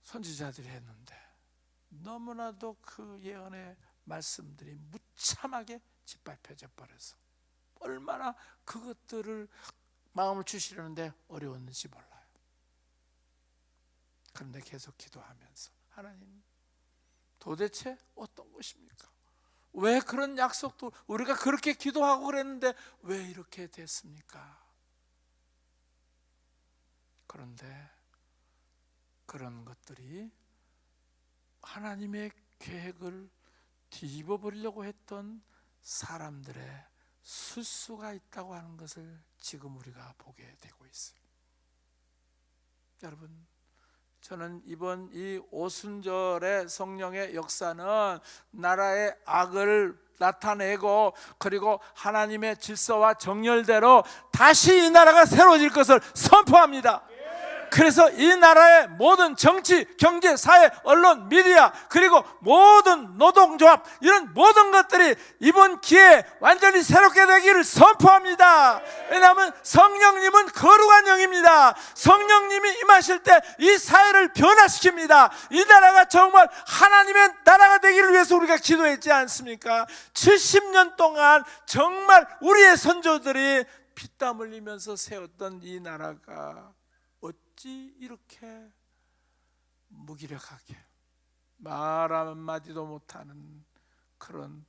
선지자들이 했는데 너무나도 그 예언의 말씀들이 무참하게 짓밟혀져 버려서 얼마나 그것들을 마음을 주시려는데 어려웠는지 몰라요. 그런데 계속 기도하면서 하나님 도대체 어떤 것입니까? 왜 그런 약속도 우리가 그렇게 기도하고 그랬는데 왜 이렇게 됐습니까? 그런데 그런 것들이 하나님의 계획을 뒤집어 버리려고 했던 사람들의 술수가 있다고 하는 것을 지금 우리가 보게 되고 있어요. 여러분, 저는 이번 이 오순절의 성령의 역사는 나라의 악을 나타내고 그리고 하나님의 질서와 정열대로 다시 이 나라가 새로워질 것을 선포합니다. 그래서 이 나라의 모든 정치, 경제, 사회, 언론, 미디어 그리고 모든 노동조합 이런 모든 것들이 이번 기회에 완전히 새롭게 되기를 선포합니다. 왜냐하면 성령님은 거룩한 영입니다. 성령님이 임하실 때 이 사회를 변화시킵니다. 이 나라가 정말 하나님의 나라가 되기를 위해서 우리가 기도했지 않습니까? 70년 동안 정말 우리의 선조들이 피땀 흘리면서 세웠던 이 나라가 어찌 이렇게 무기력하게 말 한마디도 못하는 그런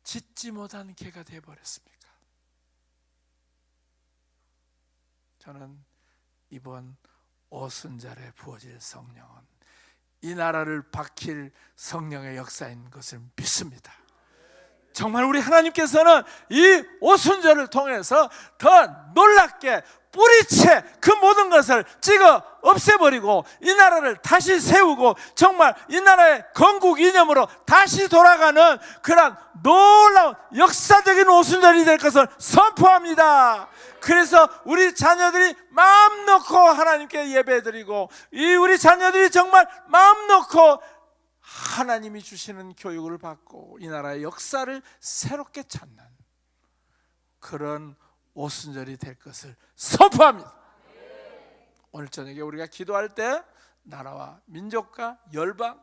짖지 못한 개가 되어버렸습니까? 저는 이번 오순절에 부어질 성령은 이 나라를 바뀔 성령의 역사인 것을 믿습니다. 정말 우리 하나님께서는 이 오순절을 통해서 더 놀랍게 뿌리채 그 모든 것을 찍어 없애버리고 이 나라를 다시 세우고 정말 이 나라의 건국 이념으로 다시 돌아가는 그런 놀라운 역사적인 오순절이 될 것을 선포합니다. 그래서 우리 자녀들이 마음 놓고 하나님께 예배드리고 이 우리 자녀들이 정말 마음 놓고 하나님이 주시는 교육을 받고 이 나라의 역사를 새롭게 찾는 그런 오순절이 될 것을 선포합니다. 오늘 저녁에 우리가 기도할 때 나라와 민족과 열방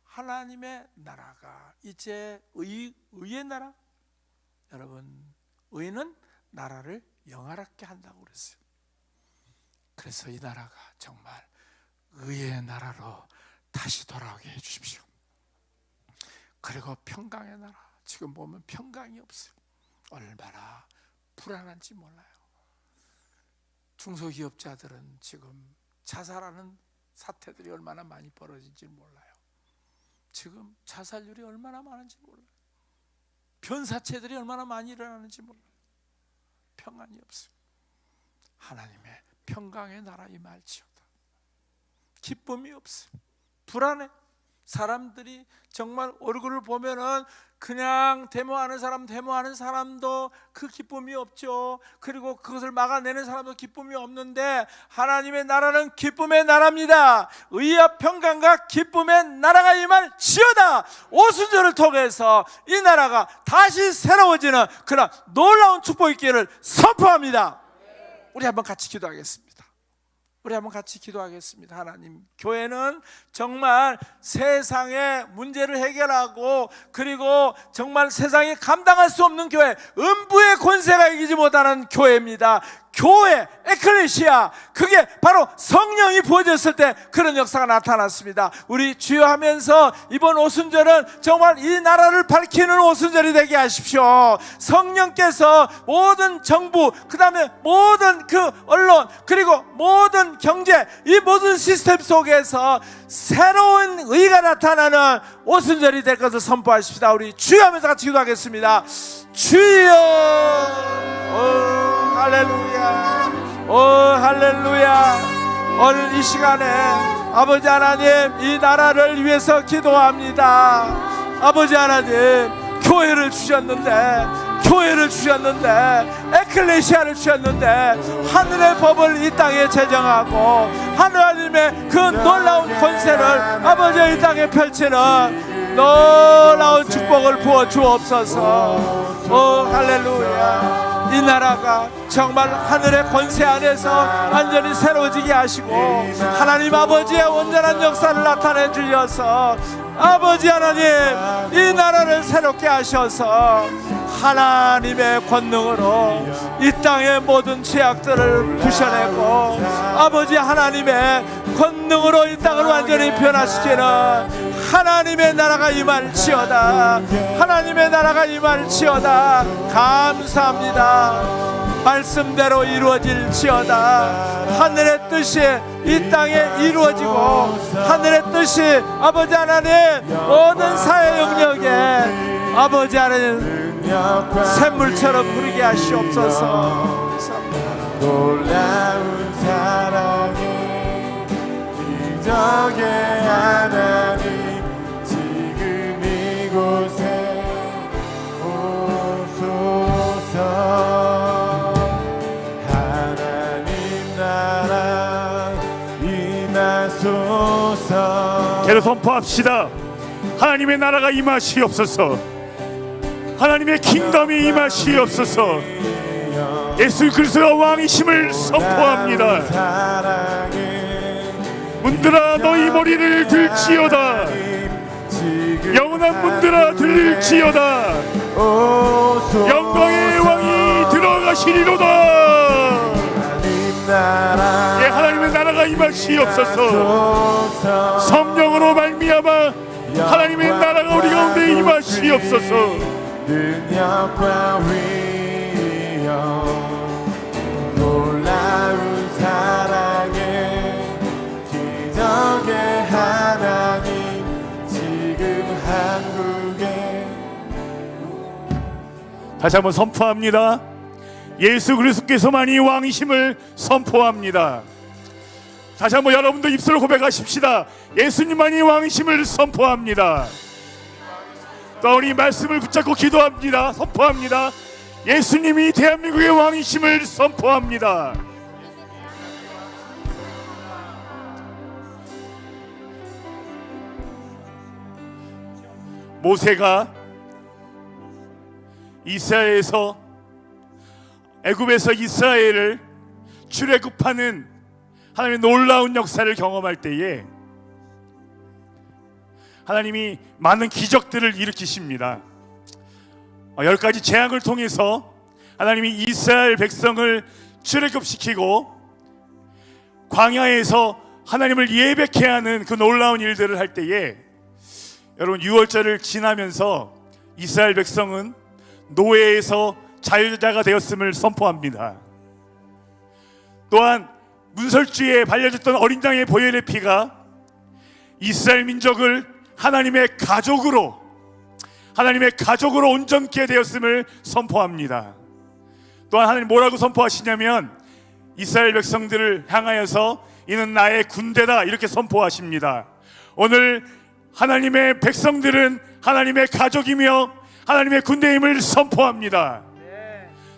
하나님의 나라가 이제 의의 나라, 여러분 의는 나라를 영화롭게 한다고 그랬어요. 그래서 이 나라가 정말 의의 나라로 다시 돌아오게 해주십시오. 그리고 평강의 나라, 지금 보면 평강이 없어요. 얼마나 불안한지 몰라요. 중소기업자들은 지금 자살하는 사태들이 얼마나 많이 벌어진지 몰라요. 지금 자살률이 얼마나 많은지 몰라요. 변사체들이 얼마나 많이 일어나는지 몰라요. 평안이 없어요. 하나님의 평강의 나라 임할지어다. 기쁨이 없어요. 불안해. 사람들이 정말 얼굴을 보면은 그냥 데모하는 사람도 그 기쁨이 없죠. 그리고 그것을 막아내는 사람도 기쁨이 없는데 하나님의 나라는 기쁨의 나라입니다. 의와 평강과 기쁨의 나라가 임할지어다. 오순절을 통해서 이 나라가 다시 새로워지는 그런 놀라운 축복이 있기를 선포합니다. 우리 한번 같이 기도하겠습니다. 우리 한번 같이 기도하겠습니다. 하나님, 교회는 정말 세상의 문제를 해결하고 그리고 정말 세상이 감당할 수 없는 교회, 음부의 권세가 이기지 못하는 교회입니다. 교회, 에클레시아, 그게 바로 성령이 부어졌을 때 그런 역사가 나타났습니다. 우리 주여 하면서 이번 오순절은 정말 이 나라를 밝히는 오순절이 되게 하십시오. 성령께서 모든 정부, 그 다음에 모든 그 언론, 그리고 모든 경제, 이 모든 시스템 속에서 새로운 의가 나타나는 오순절이 될 것을 선포하십시다. 우리 주여 하면서 같이 기도하겠습니다. 주여, 할렐루야, 오 할렐루야. 오늘 이 시간에 아버지 하나님, 이 나라를 위해서 기도합니다. 아버지 하나님, 교회를 주셨는데 에클레시아를 주셨는데 하늘의 법을 이 땅에 제정하고 하나님의 그 놀라운 권세를 아버지 이 땅에 펼치는 놀라운 축복을 부어 주옵소서. 오 할렐루야. 이 나라가 정말 하늘의 권세 안에서 완전히 새로워지게 하시고 하나님 아버지의 온전한 역사를 나타내 주셔서 아버지 하나님 이 나라를 새롭게 하셔서 하나님의 권능으로 이 땅의 모든 죄악들을 부셔내고 아버지 하나님의 권능으로 이 땅을 완전히 변화시키는 하나님의 나라가 임할지어다. 하나님의 나라가 임할지어다. 감사합니다. 말씀대로 이루어질지어다. 하늘의 뜻이 이 땅에 이루어지고 하늘의 뜻이 아버지 하나님 모든 사회 영역에 아버지 하나님 샘물처럼 흐르게 하시옵소서. 놀라운 사랑의 기적의 하나님 지금 이곳에 오소서. 하나님 나라 임하소서. 계속 선포합시다. 하나님의 나라가 임하시옵소서. 하나님의 킹덤이 임하시옵소서. 예수 그리스도가 왕이심을 선포합니다. 문들아 너희 머리를 들지어다. 영원한 문들아 들릴지어다. 영광의 왕이 들어가시리로다. 예, 하나님의 나라가 임하시옵소서. 성령으로 말미암아 하나님의 나라가 우리 가운데 임하시옵소서. 능력과 위엄 놀라운 사랑의 기적의 하나님 지금 한국에. 다시 한번 선포합니다. 예수 그리스도께서만이 왕이심을 선포합니다. 다시 한번 여러분도 입술로 고백하십시다. 예수님만이 왕이심을 선포합니다. 또 우리 말씀을 붙잡고 기도합니다. 선포합니다. 예수님이 대한민국의 왕이심을 선포합니다. 모세가 이스라엘에서 애굽에서 이스라엘을 출애굽하는 하나님의 놀라운 역사를 경험할 때에 하나님이 많은 기적들을 일으키십니다. 10가지 재앙을 통해서 하나님이 이스라엘 백성을 출애굽시키고 광야에서 하나님을 예배케 하는 그 놀라운 일들을 할 때에 여러분 유월절을 지나면서 이스라엘 백성은 노예에서 자유자가 되었음을 선포합니다. 또한 문설주에 발려졌던 어린 양의 보혈의 피가 이스라엘 민족을 하나님의 가족으로 온전케 되었음을 선포합니다. 또한 하나님 뭐라고 선포하시냐면 이스라엘 백성들을 향하여서 이는 나의 군대다 이렇게 선포하십니다. 오늘 하나님의 백성들은 하나님의 가족이며 하나님의 군대임을 선포합니다.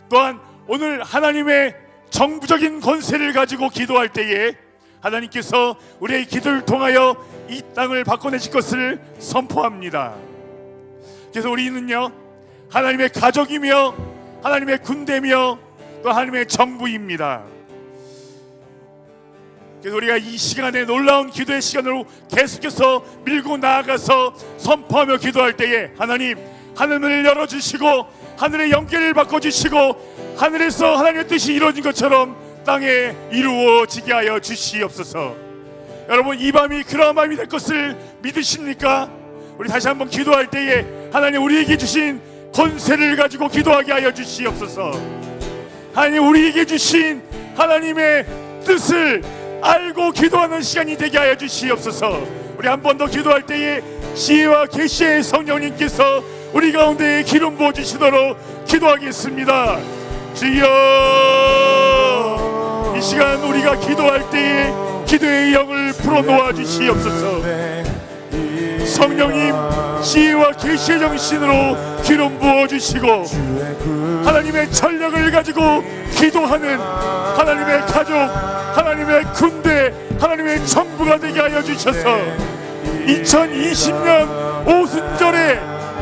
또한 오늘 하나님의 정부적인 권세를 가지고 기도할 때에 하나님께서 우리의 기도를 통하여 이 땅을 바꿔내실 것을 선포합니다. 그래서 우리는요 하나님의 가족이며 하나님의 군대며 또 하나님의 정부입니다. 그래서 우리가 이 시간에 놀라운 기도의 시간으로 계속해서 밀고 나아가서 선포하며 기도할 때에 하나님 하늘을 열어주시고 하늘의 연결을 바꿔주시고 하늘에서 하나님의 뜻이 이루어진 것처럼 땅에 이루어지게 하여 주시옵소서. 여러분 이 밤이 그러한 밤이 될 것을 믿으십니까? 우리 다시 한번 기도할 때에 하나님 우리에게 주신 권세를 가지고 기도하게 하여 주시옵소서. 하나님 우리에게 주신 하나님의 뜻을 알고 기도하는 시간이 되게 하여 주시옵소서. 우리 한 번 더 기도할 때에 지혜와 계시의 성령님께서 우리 가운데 기름 부어 주시도록 기도하겠습니다. 주여 이 시간 우리가 기도할 때에 기도의 영을 풀어놓아 주시옵소서. 성령님 지혜와 계시의 정신으로 기름 부어주시고 하나님의 전력을 가지고 기도하는 하나님의 가족, 하나님의 군대, 하나님의 정부가 되게 하여 주셔서 2020년 오순절에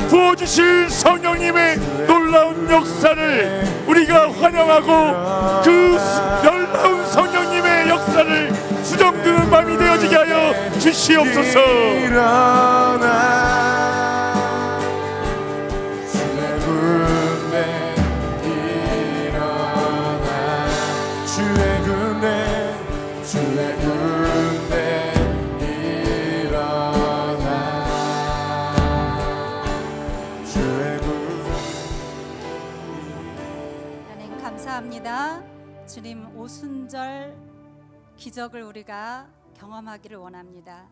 부어주실 성령님의 놀라운 역사를 우리 우리가 환영하고 그 놀라운 성령님의 역사를 수정드는 밤이 되어지게 하여 주시옵소서. 일어나 주의 군대 일어나 주의 군대 일어나 주의 군대. 하나님 감사합니다. 주님 오순절 기적을 우리가 경험하기를 원합니다.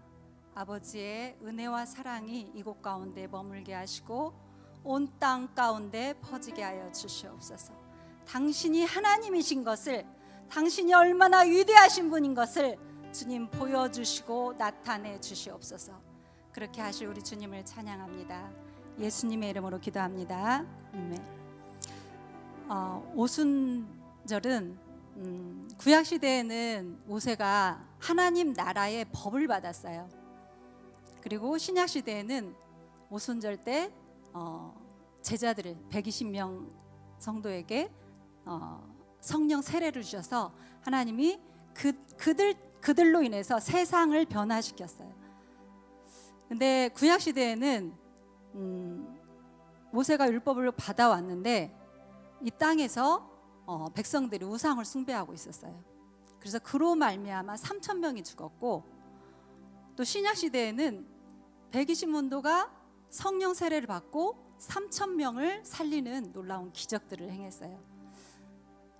아버지의 은혜와 사랑이 이곳 가운데 머물게 하시고 온 땅 가운데 퍼지게 하여 주시옵소서. 당신이 하나님이신 것을, 당신이 얼마나 위대하신 분인 것을 주님 보여주시고 나타내 주시옵소서. 그렇게 하실 우리 주님을 찬양합니다. 예수님의 이름으로 기도합니다. 아멘. 오순절은 구약 시대에는 모세가 하나님 나라의 법을 받았어요. 그리고 신약 시대에는 오순절 때 제자들을 120명 정도에게 성령 세례를 주셔서 하나님이 그들로 인해서 세상을 변화시켰어요. 근데 구약 시대에는 모세가 율법을 받아왔는데 이 땅에서 백성들이 우상을 숭배하고 있었어요. 그래서 그로 말미암아 3,000명이 죽었고, 또 신약 시대에는 120문도가 성령 세례를 받고 3,000명을 살리는 놀라운 기적들을 행했어요.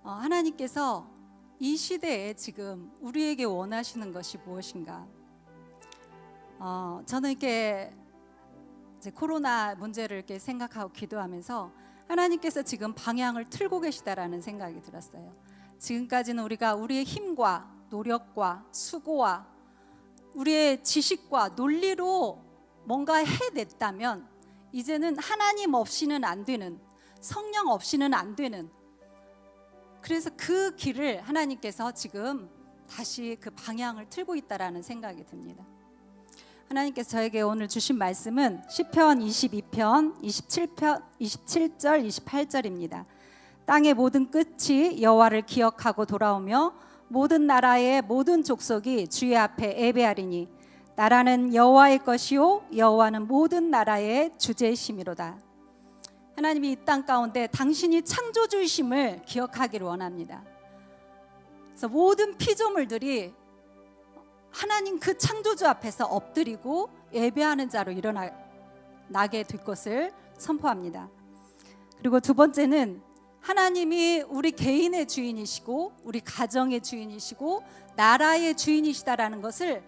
하나님께서 이 시대에 지금 우리에게 원하시는 것이 무엇인가? 저는 이렇게 이제 코로나 문제를 이렇게 생각하고 기도하면서 하나님께서 지금 방향을 틀고 계시다라는 생각이 들었어요. 지금까지는 우리가 우리의 힘과 노력과 수고와 우리의 지식과 논리로 뭔가 해냈다면 이제는 하나님 없이는 안 되는, 성령 없이는 안 되는, 그래서 그 길을 하나님께서 지금 다시 그 방향을 틀고 있다라는 생각이 듭니다. 하나님께서 저에게 오늘 주신 말씀은 시편 22편 27절 28절입니다. 땅의 모든 끝이 여호와를 기억하고 돌아오며 모든 나라의 모든 족속이 주의 앞에 예배하리니 나라는 여호와의 것이요 여호와는 모든 나라의 주제이심이로다. 하나님이 이 땅 가운데 당신이 창조주이심을 기억하기를 원합니다. 그래서 모든 피조물들이 하나님 그 창조주 앞에서 엎드리고 예배하는 자로 일어나게 될 것을 선포합니다. 그리고 두 번째는 하나님이 우리 개인의 주인이시고 우리 가정의 주인이시고 나라의 주인이시다라는 것을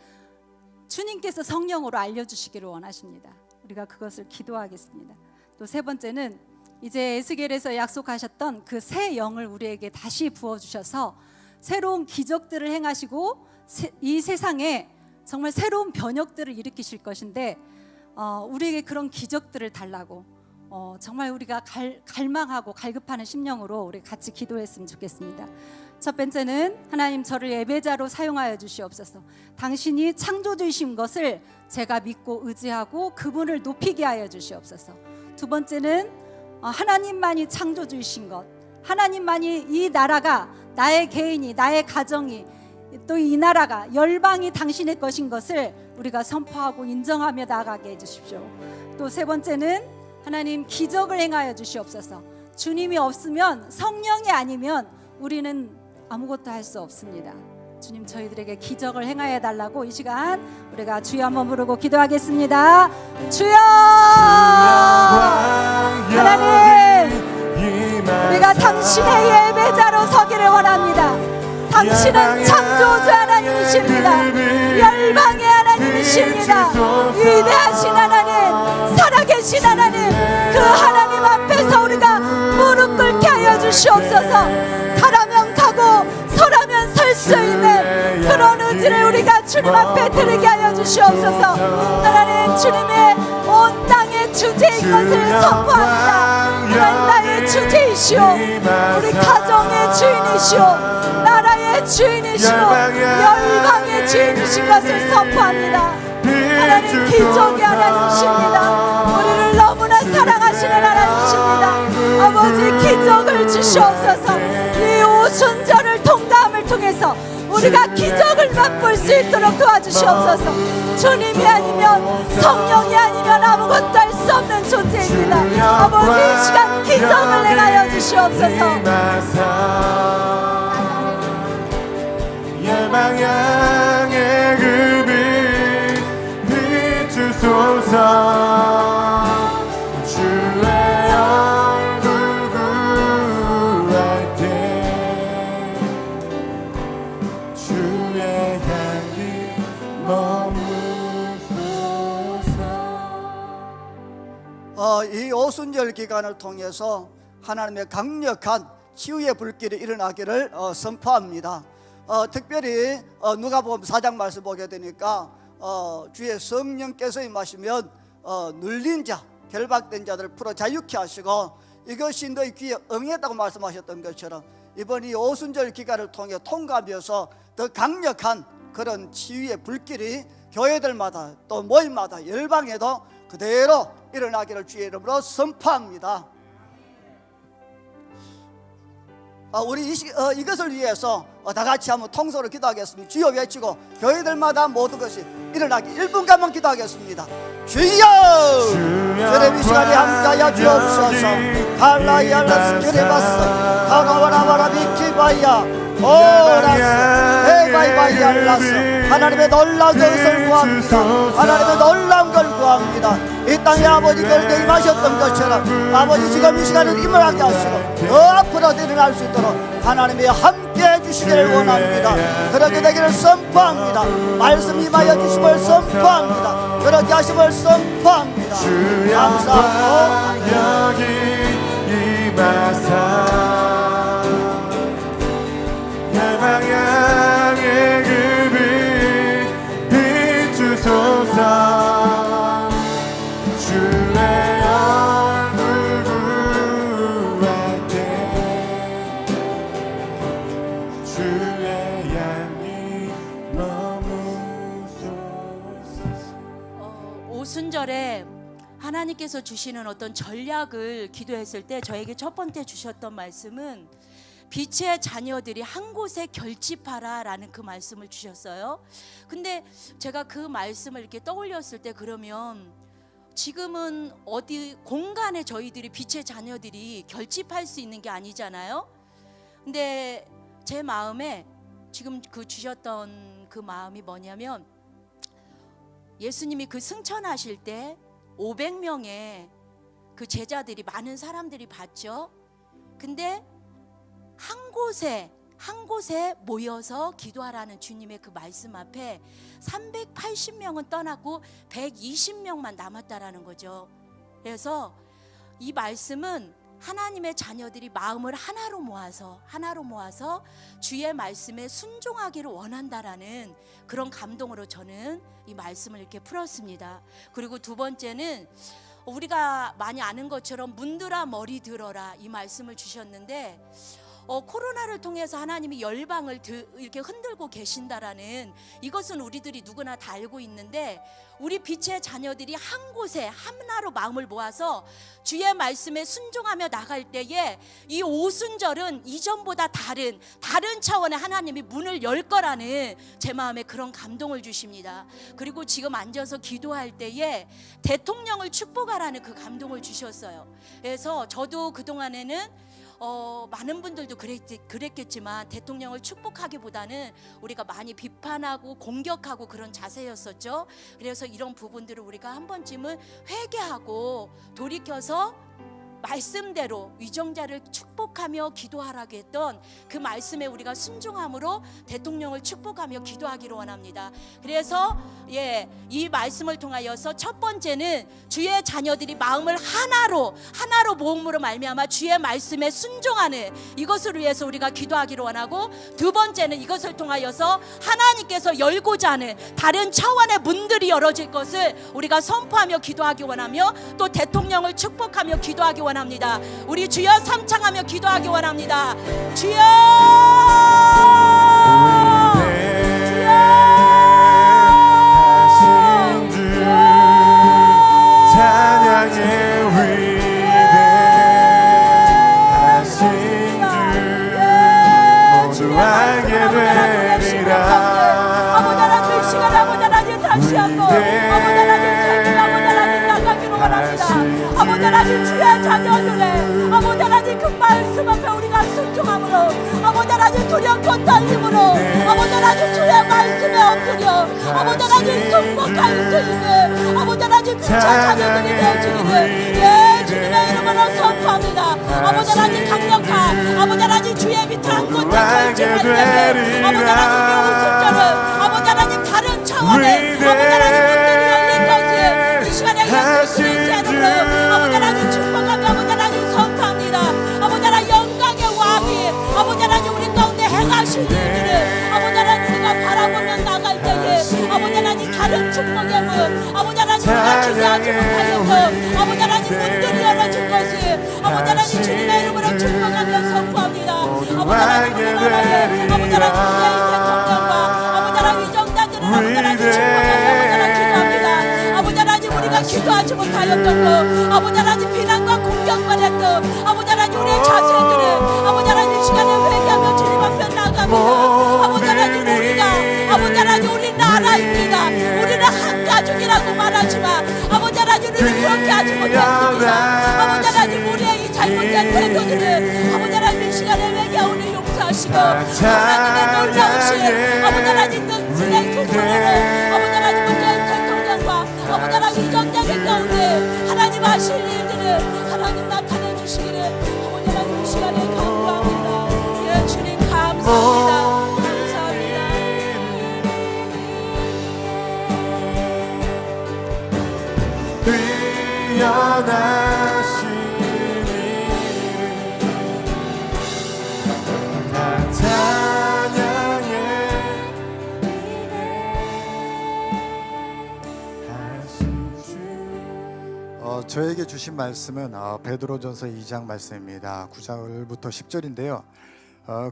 주님께서 성령으로 알려주시기를 원하십니다. 우리가 그것을 기도하겠습니다. 또 세 번째는 이제 에스겔에서 약속하셨던 그 새 영을 우리에게 다시 부어주셔서 새로운 기적들을 행하시고 이 세상에 정말 새로운 변혁들을 일으키실 것인데 우리에게 그런 기적들을 달라고 정말 우리가 갈망하고 갈급하는 심령으로 우리 같이 기도했으면 좋겠습니다. 첫 번째는 하나님 저를 예배자로 사용하여 주시옵소서. 당신이 창조주이신 것을 제가 믿고 의지하고 그분을 높이게 하여 주시옵소서. 두 번째는 하나님만이 창조주이신 것, 하나님만이 이 나라가 나의 개인이 나의 가정이 또 이 나라가 열방이 당신의 것인 것을 우리가 선포하고 인정하며 나아가게 해주십시오. 또 세 번째는 하나님 기적을 행하여 주시옵소서. 주님이 없으면 성령이 아니면 우리는 아무것도 할 수 없습니다. 주님 저희들에게 기적을 행하여 달라고 이 시간 우리가 주여 한번 부르고 기도하겠습니다. 주여 하나님 우리가 당신의 예배자로 서기를 원합니다. 당신은 창조주 하나님이십니다. 열방의 하나님이십니다. 위대하신 하나님, 살아계신 하나님, 그 하나님 앞에서 우리가 무릎 꿇게 하여 주시옵소서. 가라면 가고 서라면 설 수 있는 그런 의지를 우리가 주님 앞에 드리게 하여 주시옵소서. 하나님 주님의 온 땅의 주제인 것을 선포합니다. 하나님 나의 주제이시오, 우리 가정의 주인이시오, 나라의 주인이시오, 열방의 주인이신 것을 선포합니다. 하나님 기적의 하나님이십니다. 우리를 너무나 사랑하시는 하나님이십니다. 아버지 기적을 주시옵소서. 이 오순절을 통과함을 통해서 우리가 기적을 맛볼 수 있도록 도와주시옵소서. 주님이 아니면 성령이 아니면 아무것도 할 수 없는 존재입니다. 아버지 이 시간 기적을 행하여 주시옵소서. 예방향의 그빛 비추소서. 주의 얼굴 구할 때 주의 향기 머무소서. 이 오순절 기간을 통해서 하나님의 강력한 치유의 불길이 일어나기를 선포합니다. 특별히 누가복음 4장 말씀 보게 되니까 주의 성령께서 임하시면 눌린 자, 결박된 자들을 풀어 자유케 하시고 이것이 너희 귀에 응했다고 말씀하셨던 것처럼 이번 이 오순절 기간을 통해 통과하면서 더 강력한 그런 치유의 불길이 교회들마다 또 모임마다 열방에도 그대로 일어나기를 주의 이름으로 선포합니다. 우리 이것을 위해서 다 같이 한번 통성으로 기도하겠습니다. 주여 외치고 교회들마다 모든 것이 일어나기 1분간만 기도하겠습니다. 주여! 주님 이 시간에 함께하여 주옵소서. 할라이알라스 교레바스 가가와라바라 비키바야 오라스 에바이바이알라스. 하나님의 놀라운 것을 구합니다. 하나님의 놀라운 걸 구합니다. 이 땅에 아버지 그렇게 임하셨던 것처럼 아버지 지금 이 시간에 임하게 하시고 더 앞으로 일어날 수 있도록 하나님이 함께 해주시기를 원합니다. 그렇게 되기를 선포합니다. 말씀 임하여 주심을 선포합니다. 그렇게 하심을 선포합니다. 감사합니다. 여기 임하사 예방향의 그빛 비추소서. 주의 얼굴 구할 때 주의 향기 머무소서. 오순절에 하나님께서 주시는 어떤 전략을 기도했을 때 저에게 첫 번째 주셨던 말씀은 빛의 자녀들이 한 곳에 결집하라 라는 그 말씀을 주셨어요. 근데 제가 그 말씀을 이렇게 떠올렸을 때 그러면 지금은 어디 공간에 저희들이 빛의 자녀들이 결집할 수 있는 게 아니잖아요. 근데 제 마음에 지금 그 주셨던 그 마음이 뭐냐면 예수님이 그 승천하실 때 500명의 그 제자들이 많은 사람들이 봤죠. 근데 한 곳에 모여서 기도하라는 주님의 그 말씀 앞에 380명은 떠났고 120명만 남았다라는 거죠. 그래서 이 말씀은 하나님의 자녀들이 마음을 하나로 모아서 주의 말씀에 순종하기를 원한다라는 그런 감동으로 저는 이 말씀을 이렇게 풀었습니다. 그리고 두 번째는 우리가 많이 아는 것처럼 문들아 머리 들어라 이 말씀을 주셨는데 코로나를 통해서 하나님이 열방을 이렇게 흔들고 계신다라는 이것은 우리들이 누구나 다 알고 있는데 우리 빛의 자녀들이 한 곳에 하나로 마음을 모아서 주의 말씀에 순종하며 나갈 때에 이 오순절은 이전보다 다른 차원의 하나님이 문을 열 거라는 제 마음에 그런 감동을 주십니다. 그리고 지금 앉아서 기도할 때에 대통령을 축복하라는 그 감동을 주셨어요. 그래서 저도 그동안에는 많은 분들도 그랬겠지만 대통령을 축복하기보다는 우리가 많이 비판하고 공격하고 그런 자세였었죠. 그래서 이런 부분들을 우리가 한 번쯤은 회개하고 돌이켜서 말씀대로 위정자를 축복하며 기도하라고 했던 그 말씀에 우리가 순종함으로 대통령을 축복하며 기도하기를 원합니다. 그래서 이 말씀을 통하여서 첫 번째는 주의 자녀들이 마음을 하나로 모음으로 말미암아 주의 말씀에 순종하는 이것을 위해서 우리가 기도하기를 원하고, 두 번째는 이것을 통하여서 하나님께서 열고자 하는 다른 차원의 문들이 열어질 것을 우리가 선포하며 기도하기 원하며, 또 대통령을 축복하며 기도하기 원합니다. 우리 주여 삼창하며 기도하기 원합니다. 주여, 찬양의 위 자녀들의 아버지 하나님 그 말씀 앞에 우리가 순종함으로 아버지 하나님 두렵고 떨림으로 아버지 하나님 주의 말씀에 엎드려 아버지 하나님 승복할 수 있는 아버지 하나님 그 자녀들이 되어지기를 예 주님의 이름으로 선포합니다. 아버지 하나님 강력한 아버지 하나님 주의 밑에 한 곳에 결정할 때 아버지 하나님 웃음절은 아버지 하나님 다른 차원의 아버지 하나님 문들이 열린 것을 이 시간에 예수 그리스도의 이름으로 아버지 하나님 축복하며 아버지 하나님 선포합니다. 아버지 하나님 영광의 왕이 아버지 하나님 우리 가운데 행하실 일들을 아버지 하나님 우리가 바라보며 나갈 때에 아버지 하나님 다른 축복의 문 아버지 하나님 우리가 기대하지 못하였고 아버지 하나님 문들이 열어준 것을 아버지 하나님 주님의 이름으로 축복하며 선포합니다. 아버지 하나님 우리 나라에 아버지 하나님 우리의 대통령과 아버지 하나님 이정자들을 아버지 하나님 축복하며 아버지 하나님 기도합니다. 아버지 하나님 우리가 기도하지 못하였던 것 아버지 하나님 비난과 공격만 했던 아버지 하나님 우리의 자세들을 아버지 하나님 시간에 회개하며 주님 앞에 나갑니다. 아버지 하나님 우리가 아버지 하나님 우리 나라입니다. 우리는 한 가족이라고 말하지만 아버지 하나님 우리는 그렇게 하지 못했습니다. 아버지 하나님 우리의 이 잘못된 태도들을 아버지 하나님 이 시간에 회개하오니 용서하시고 하나님의 놀라우신 아버지 하나님 능진의 그 손으로 아버지 하나님 우리의 대통령과 아버지 하나님 이정자들 가운데 하나님 하실 일들을 하나님 나타내 주시기를 아버지 하나님 이 시간에 간구합니다. 예 주님 감사합니다. 감사합니다. 뛰어나신 이름 나 찬양해 하신 주. 저에게 주신 말씀은 베드로전서 2장 말씀입니다. 9절부터 10절인데요.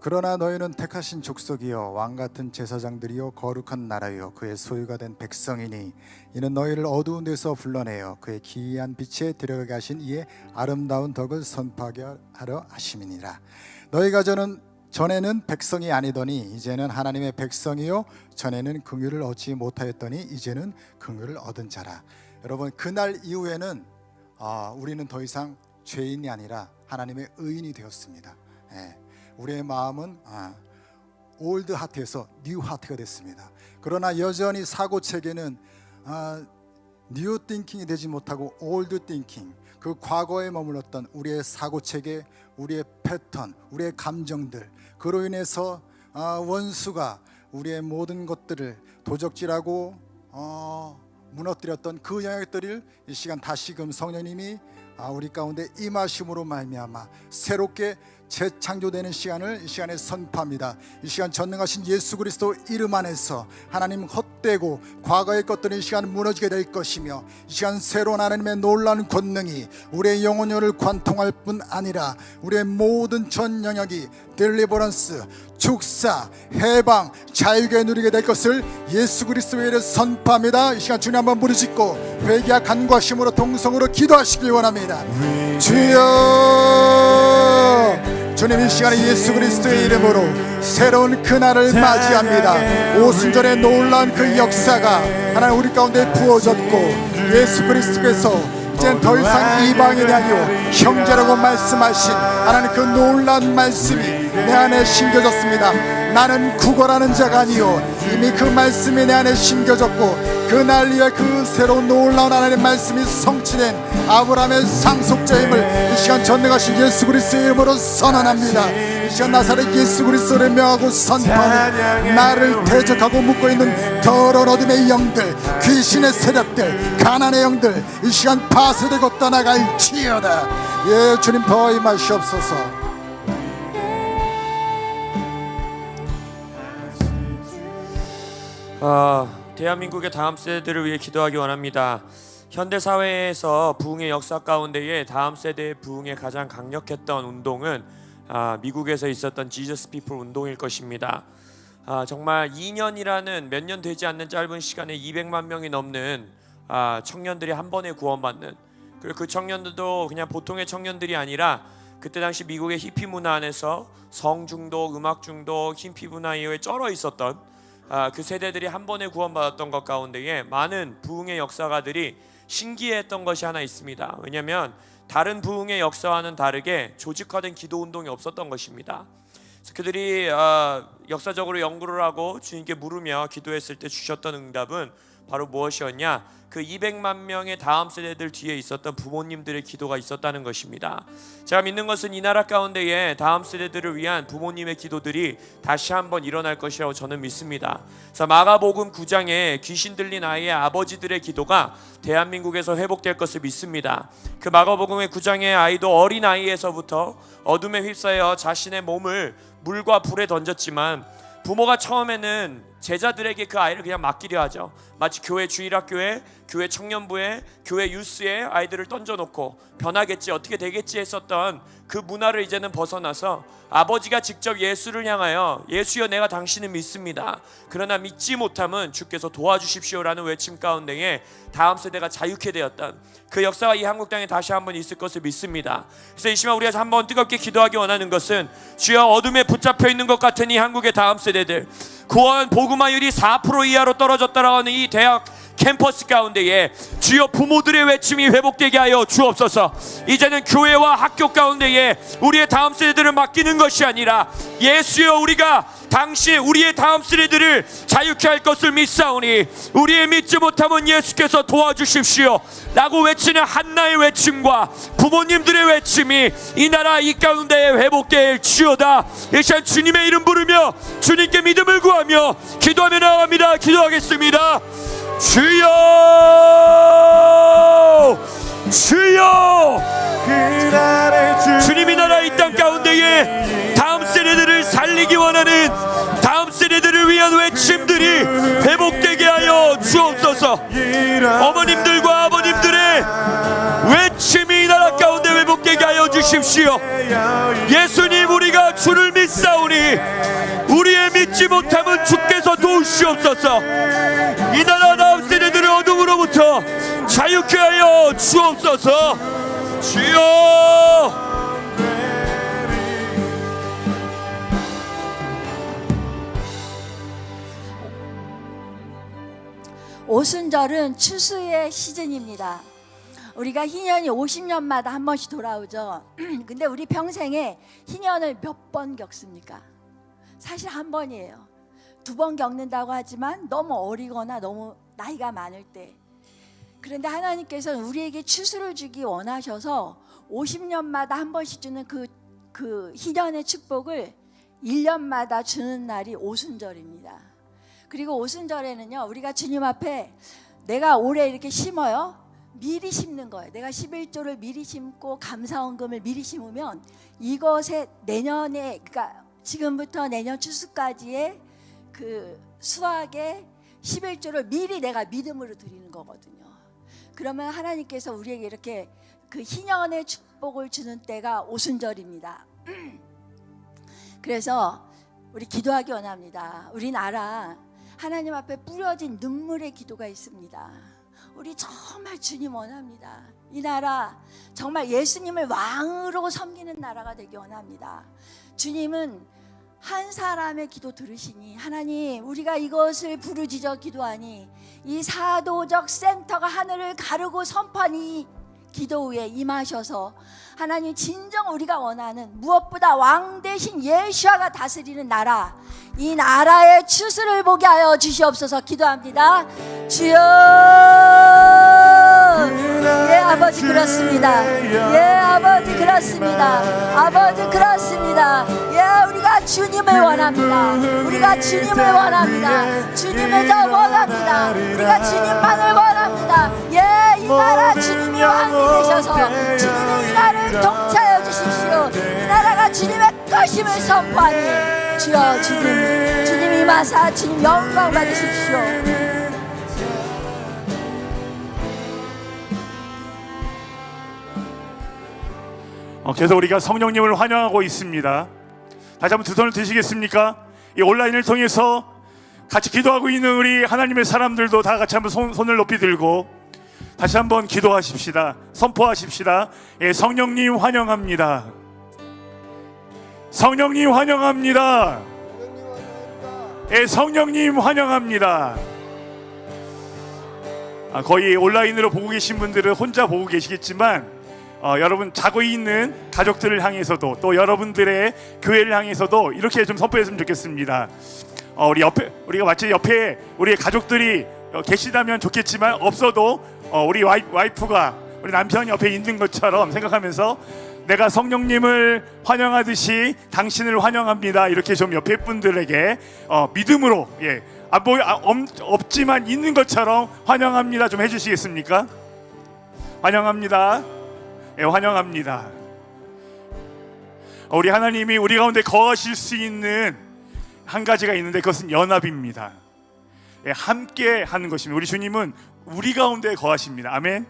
그러나 너희는 택하신 족속이요 왕같은 제사장들이요 거룩한 나라요 그의 소유가 된 백성이니 이는 너희를 어두운 데서 불러내어 그의 기이한 빛에 데려가게 하신 이의 아름다운 덕을 선포하게 하려 하심이니라. 너희가 전에는 백성이 아니더니 이제는 하나님의 백성이요 전에는 긍휼을 얻지 못하였더니 이제는 긍휼을 얻은 자라. 여러분 그날 이후에는 우리는 더 이상 죄인이 아니라 하나님의 의인이 되었습니다. 우리의 마음은 올드 하트에서 뉴 하트가 됐습니다. 그러나 여전히 사고 체계는 뉴 띵킹이 되지 못하고 올드 띵킹, 그 과거에 머물렀던 우리의 사고 체계, 우리의 패턴, 우리의 감정들, 그로 인해서 원수가 우리의 모든 것들을 도적질하고 무너뜨렸던 그 영역들을 이 시간 다시금 성령님이 우리 가운데 임하심으로 말미암아 새롭게 재창조되는 시간을 이 시간에 선포합니다. 이 시간 전능하신 예수 그리스도 이름 안에서 하나님 헛되고 과거의 것들은 이 시간 무너지게 될 것이며 이 시간 새로운 하나님의 놀라운 권능이 우리의 영혼을 관통할 뿐 아니라 우리의 모든 전 영역이 딜리버런스, 축사, 해방, 자유게 누리게 될 것을 예수 그리스도의 이름으로 선포합니다. 이 시간 주님 한번 부르짖고 회개와 간구하심으로 동성으로 기도하시길 원합니다. 주여, 주님 이 시간에 예수 그리스도의 이름으로 새로운 그날을 맞이합니다. 오순절의 놀라운 그 역사가 하나님 우리 가운데 부어졌고 예수 그리스도께서 이제는 더 이상 이방인이 아니요 형제라고 말씀하신 하나님 그 놀라운 말씀이 내 안에 심겨졌습니다. 나는 구걸하는 자가 아니요 이미 그 말씀이 내 안에 심겨졌고 그날 이후에 그 새로운 놀라운 하나님의 말씀이 성취된 아브라함의 상속자임을 이 시간 전능하신 예수 그리스도의 이름으로 선언합니다. 이 시간 나사렛 예수 그리스도를 명하고 선포하는 나를 대적하고 묶고 있는 더러운 어둠의 영들, 귀신의 세력들, 가난의 영들 이 시간 파쇄되고 떠나갈지어다. 예 주님 더 임하시옵소서. 대한민국의 다음 세대들을 위해 기도하기 원합니다. 현대 사회에서 부흥의 역사 가운데에 다음 세대의 부흥에 가장 강력했던 운동은 미국에서 있었던 지저스 피플 운동일 것입니다. 정말 2년이라는 몇 년 되지 않는 짧은 시간에 200만 명이 넘는 청년들이 한 번에 구원받는, 그리고 그 청년들도 그냥 보통의 청년들이 아니라 그때 당시 미국의 히피 문화 안에서 성중독, 음악중독, 히피 문화 이후에 쩔어 있었던 그 세대들이 한 번에 구원받았던 것 가운데에 많은 부흥의 역사가들이 신기했던 것이 하나 있습니다. 왜냐하면 다른 부흥의 역사와는 다르게 조직화된 기도 운동이 없었던 것입니다. 그래서 그들이 역사적으로 연구를 하고 주님께 물으며 기도했을 때 주셨던 응답은 바로 무엇이었냐? 그 200만 명의 다음 세대들 뒤에 있었던 부모님들의 기도가 있었다는 것입니다. 제가 믿는 것은 이 나라 가운데에 다음 세대들을 위한 부모님의 기도들이 다시 한번 일어날 것이라고 저는 믿습니다. 그래서 마가복음 9장에 귀신 들린 아이의 아버지들의 기도가 대한민국에서 회복될 것을 믿습니다. 그 마가복음의 9장의 아이도 어린 아이에서부터 어둠에 휩싸여 자신의 몸을 물과 불에 던졌지만 부모가 처음에는 제자들에게 그 아이를 그냥 맡기려 하죠. 마치 교회 주일학교에, 교회 청년부에, 교회 유스에 아이들을 던져놓고 변하겠지, 어떻게 되겠지 했었던 그 문화를 이제는 벗어나서 아버지가 직접 예수를 향하여 예수여 내가 당신을 믿습니다. 그러나 믿지 못함은 주께서 도와주십시오라는 외침 가운데에 다음 세대가 자유케 되었던 그 역사가 이 한국 땅에 다시 한번 있을 것을 믿습니다. 그래서 이 시간 우리가 한번 뜨겁게 기도하기 원하는 것은 주여 어둠에 붙잡혀 있는 것 같은 이 한국의 다음 세대들, 구원 복음화율이 4% 이하로 떨어졌다라고 하는 이 대학 캠퍼스 가운데에 주여 부모들의 외침이 회복되게 하여 주옵소서. 이제는 교회와 학교 가운데에 우리의 다음 세대들을 맡기는 것이 아니라 예수여 우리가 당시 우리의 다음 세대들을 자유케 할 것을 믿사오니 우리의 믿지 못함은 예수께서 도와주십시오 라고 외치는 한나의 외침과 부모님들의 외침이 이 나라 이 가운데에 회복될 지어다. 이 시간 주님의 이름 부르며 주님께 믿음을 구하며 기도하며 나아갑니다. 기도하겠습니다. 주여 주여, 주님이 나라 이 땅 가운데에 다음 세대들을 살리기 원하는 다음 세대들을 위한 외침들이 회복되게 하여 주옵소서. 어머님들과 아버님들의 외침이 이 나라 가운데 회복되게 하여 주십시오. 예수님 우리가 주를 믿사오니 우리의 믿지 못함은 주께서 도우시옵소서. 이 나라 다음 세대들을 어둠으로부터 자유케 하여 주옵소서. 주여, 오순절은 추수의 시즌입니다. 우리가 희년이 50년마다 한 번씩 돌아오죠. 근데 우리 평생에 희년을 몇 번 겪습니까? 사실 한 번이에요. 2번 겪는다고 하지만 너무 어리거나 너무 나이가 많을 때. 그런데 하나님께서는 우리에게 추수를 주기 원하셔서 50년마다 한 번씩 주는 그 희년의 축복을 1년마다 주는 날이 오순절입니다. 그리고 오순절에는요, 우리가 주님 앞에 내가 올해 이렇게 심어요. 미리 심는 거예요. 내가 11조를 미리 심고 감사원금을 미리 심으면 이것에 내년에, 그러니까 지금부터 내년 추수까지의 그 수확의 11조를 미리 내가 믿음으로 드리는 거거든요. 그러면 하나님께서 우리에게 이렇게 그 희년의 축복을 주는 때가 오순절입니다. 그래서 우리 기도하기 원합니다. 우리나라 하나님 앞에 뿌려진 눈물의 기도가 있습니다. 우리 정말 주님 원합니다. 이 나라 정말 예수님을 왕으로 섬기는 나라가 되기 원합니다. 주님은 한 사람의 기도 들으시니 하나님 우리가 이것을 부르짖어 기도하니 이 사도적 센터가 하늘을 가르고 선포한 이 기도 위에 임하셔서 하나님 진정 우리가 원하는 무엇보다 왕 대신 예수아가 다스리는 나라, 이 나라의 추수를 보게 하여 주시옵소서. 기도합니다. 주여, 예 아버지 그렇습니다. 예 아버지 그렇습니다. 아버지 그렇습니다. 예 우리가 주님을 원합니다. 우리가 주님을 원합니다. 주님을 더 원합니다. 우리가 주님만을 원합니다. 예 이 나라 주님이 왕이 되셔서 주님이 이 나라를 통치하여 주십시오. 이 나라가 주님의 것임을 선포하니 주여 주님 임하사 주님 영광 받으십시오. 계속 우리가 성령님을 환영하고 있습니다. 다시 한번 두 손을 드시겠습니까? 이 온라인을 통해서 같이 기도하고 있는 우리 하나님의 사람들도 다 같이 한번 손을 높이 들고 다시 한번 기도하십시다. 선포하십시다. 예, 성령님 환영합니다. 성령님 환영합니다. 예, 성령님 환영합니다. 거의 온라인으로 보고 계신 분들은 혼자 보고 계시겠지만 여러분 자고 있는 가족들을 향해서도 또 여러분들의 교회를 향해서도 이렇게 좀 선포했으면 좋겠습니다. 우리가 마치 옆에 우리의 가족들이 계시다면 좋겠지만 없어도 우리 와이프가 우리 남편이 옆에 있는 것처럼 생각하면서 내가 성령님을 환영하듯이 당신을 환영합니다. 이렇게 좀 옆에 분들에게 믿음으로 없지만 있는 것처럼 환영합니다. 좀 해주시겠습니까? 환영합니다. 환영합니다. 우리 하나님이 우리 가운데 거하실 수 있는 한 가지가 있는데 그것은 연합입니다. 함께 하는 것입니다. 우리 주님은 우리 가운데 거하십니다. 아멘.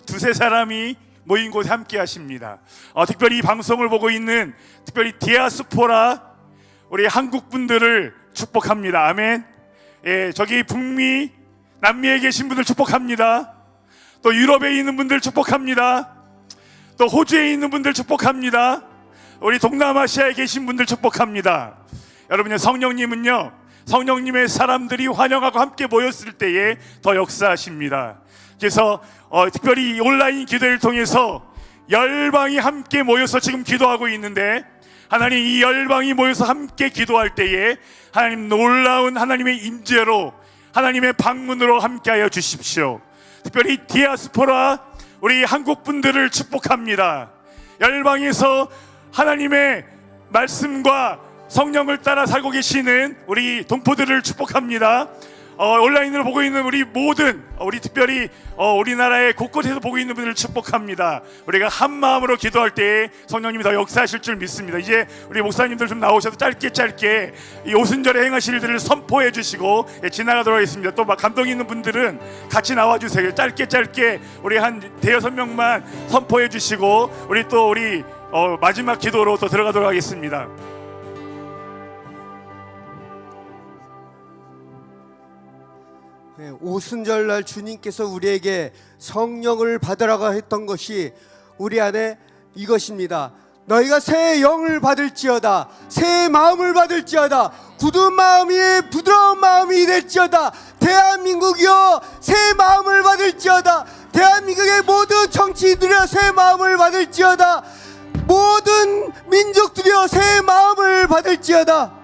두세 사람이 모인 곳에 함께 하십니다. 특별히 이 방송을 보고 있는 특별히 디아스포라 우리 한국 분들을 축복합니다. 아멘. 저기 북미 남미에 계신 분들 축복합니다. 또 유럽에 있는 분들 축복합니다. 또 호주에 있는 분들 축복합니다. 우리 동남아시아에 계신 분들 축복합니다. 여러분요, 성령님은요, 성령님의 사람들이 환영하고 함께 모였을 때에 더 역사하십니다. 그래서 특별히 이 온라인 기도를 통해서 열방이 함께 모여서 지금 기도하고 있는데, 하나님 이 열방이 모여서 함께 기도할 때에 하나님 놀라운 하나님의 임재로 하나님의 방문으로 함께하여 주십시오. 특별히 디아스포라 우리 한국 분들을 축복합니다. 열방에서 하나님의 말씀과 성령을 따라 살고 계시는 우리 동포들을 축복합니다. 온라인으로 보고 있는 우리 모든 우리 특별히 우리나라의 곳곳에서 보고 있는 분들을 축복합니다. 우리가 한 마음으로 기도할 때 성령님이 더 역사하실 줄 믿습니다. 이제 우리 목사님들 좀 나오셔서 짧게 이 오순절에 행하실 일들을 선포해 주시고 지나가도록 하겠습니다. 또 막 감동 있는 분들은 같이 나와주세요. 짧게 우리 한 5-6명만 선포해 주시고 우리 또 마지막 기도로 또 들어가도록 하겠습니다. 오순절날 주님께서 우리에게 성령을 받으라고 했던 것이 우리 안에 이것입니다. 너희가 새 영을 받을지어다, 새 마음을 받을지어다, 굳은 마음이 부드러운 마음이 될지어다. 대한민국이여 새 마음을 받을지어다. 대한민국의 모든 정치인들이여 새 마음을 받을지어다. 모든 민족들이여 새 마음을 받을지어다.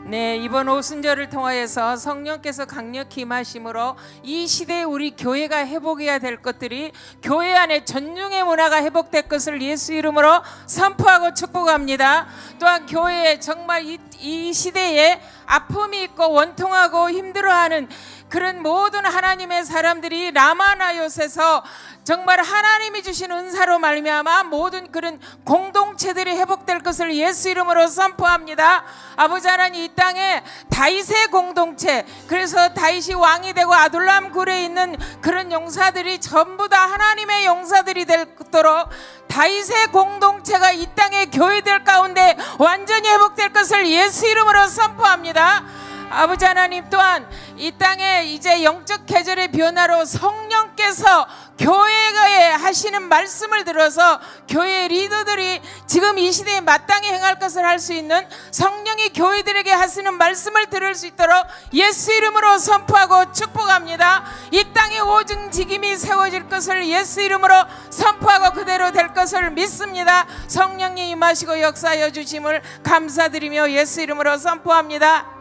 네, 이번 오순절을 통하여서 성령께서 강력히 임하심으로 이 시대에 우리 교회가 회복해야 될 것들이 교회 안에 전중의 문화가 회복될 것을 예수 이름으로 선포하고 축복합니다. 또한 교회에 정말 이 시대에 아픔이 있고 원통하고 힘들어하는 그런 모든 하나님의 사람들이 라마나요스에서 정말 하나님이 주신 은사로 말미암아 모든 그런 공동체들이 회복될 것을 예수 이름으로 선포합니다. 아버지 하나님, 이 땅에 다윗의 공동체, 그래서 다윗이 왕이 되고 아둘람 굴에 있는 그런 용사들이 전부 다 하나님의 용사들이 되도록 다윗의 공동체가 이 땅의 교회들 가운데 완전히 회복될 것을 예수 이름으로 선포합니다. 아버지 하나님, 또한 이 땅에 이제 영적 계절의 변화로 성령께서 교회에 하시는 말씀을 들어서 교회 리더들이 지금 이 시대에 마땅히 행할 것을 할 수 있는 성령이 교회들에게 하시는 말씀을 들을 수 있도록 예수 이름으로 선포하고 축복합니다. 이 땅에 오증지김이 세워질 것을 예수 이름으로 선포하고 그대로 될 것을 믿습니다. 성령님 임하시고 역사하여 주심을 감사드리며 예수 이름으로 선포합니다.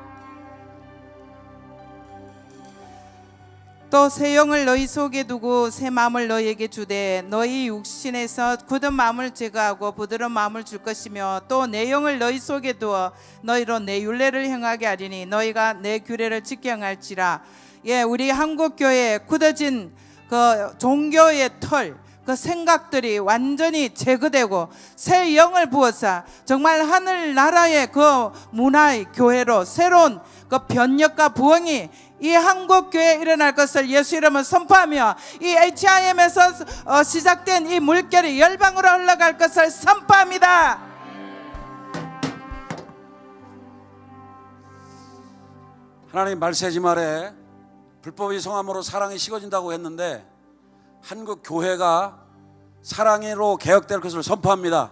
또 새 영을 너희 속에 두고 새 마음을 너희에게 주되 너희 육신에서 굳은 마음을 제거하고 부드러운 마음을 줄 것이며 또 내 영을 너희 속에 두어 너희로 내 율례를 행하게 하리니 너희가 내 규례를 지켜 행할지라. 우리 한국 교회에 굳어진 그 종교의 털, 그 생각들이 완전히 제거되고 새 영을 부어서 정말 하늘나라의 그 문화의 교회로 새로운 그 변혁과 부흥이 이 한국교회에 일어날 것을 예수 이름으로 선포하며 이 HIM에서 시작된 이 물결이 열방으로 흘러갈 것을 선포합니다. 하나님 말세지 말에 불법이 성함으로 사랑이 식어진다고 했는데 한국 교회가 사랑으로 개혁될 것을 선포합니다.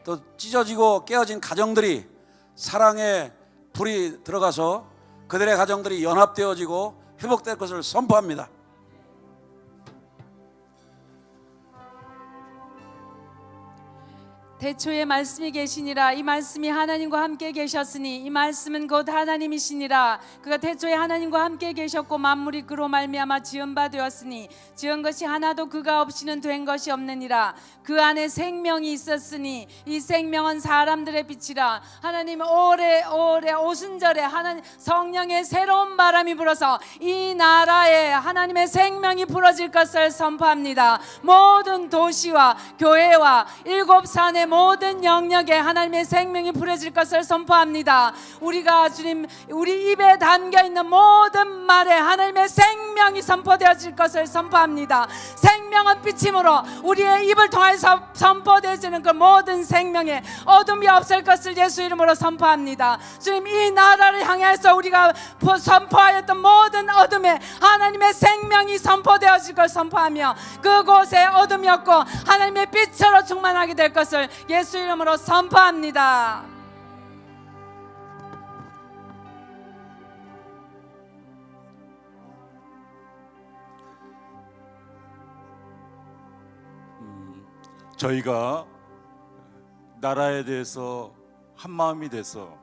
또 찢어지고 깨어진 가정들이 사랑의 불이 들어가서 그들의 가정들이 연합되어지고 회복될 것을 선포합니다. 태초에 말씀이 계시니라. 이 말씀이 하나님과 함께 계셨으니 이 말씀은 곧 하나님이시니라. 그가 태초에 하나님과 함께 계셨고 만물이 그로 말미암아 지은 바 되었으니 지은 것이 하나도 그가 없이는 된 것이 없느니라. 그 안에 생명이 있었으니 이 생명은 사람들의 빛이라. 하나님 오래 오순절에 하나님 성령의 새로운 바람이 불어서 이 나라에 하나님의 생명이 불어질 것을 선포합니다. 모든 도시와 교회와 일곱 산의 모든 영역에 하나님의 생명이 불어질 것을 선포합니다. 우리가 주님 우리 입에 담겨 있는 모든 말에 하나님의 생명이 선포되어질 것을 선포합니다. 생명은 빛이므로 우리의 입을 통해서 선포되어지는 그 모든 생명에 어둠이 없을 것을 예수 이름으로 선포합니다. 주님 이 나라를 향해서 우리가 선포하였던 모든 어둠에 하나님의 생명이 선포되어질 것을 선포하며 그곳에 어둠이 없고 하나님의 빛으로 충만하게 될 것을 예수 이름으로 선포합니다. 저희가 나라에 대해서 한 마음이 돼서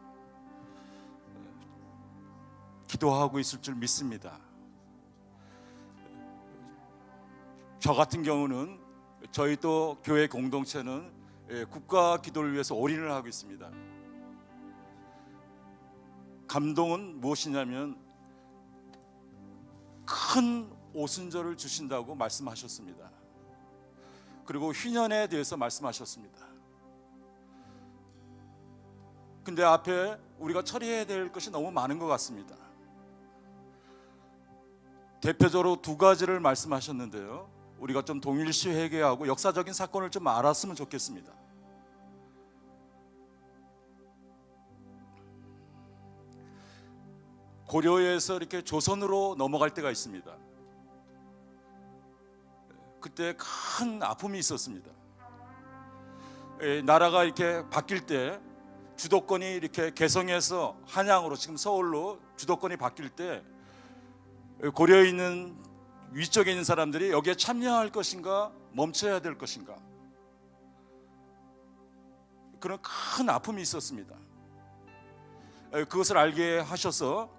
기도하고 있을 줄 믿습니다. 저 같은 경우는 저희도 교회 공동체는 국가 기도를 위해서 올인을 하고 있습니다. 감동은 무엇이냐면 큰 오순절을 주신다고 말씀하셨습니다. 그리고 휘년에 대해서 말씀하셨습니다. 근데 앞에 우리가 처리해야 될 것이 너무 많은 것 같습니다. 대표적으로 두 가지를 말씀하셨는데요. 우리가 좀 동일시 회개하고 역사적인 사건을 좀 알았으면 좋겠습니다. 고려에서 이렇게 조선으로 넘어갈 때가 있습니다. 그때 큰 아픔이 있었습니다. 나라가 이렇게 바뀔 때 주도권이 이렇게 개성에서 한양으로 지금 서울로 주도권이 바뀔 때 고려에 있는 위쪽에 있는 사람들이 여기에 참여할 것인가 멈춰야 될 것인가 그런 큰 아픔이 있었습니다. 그것을 알게 하셔서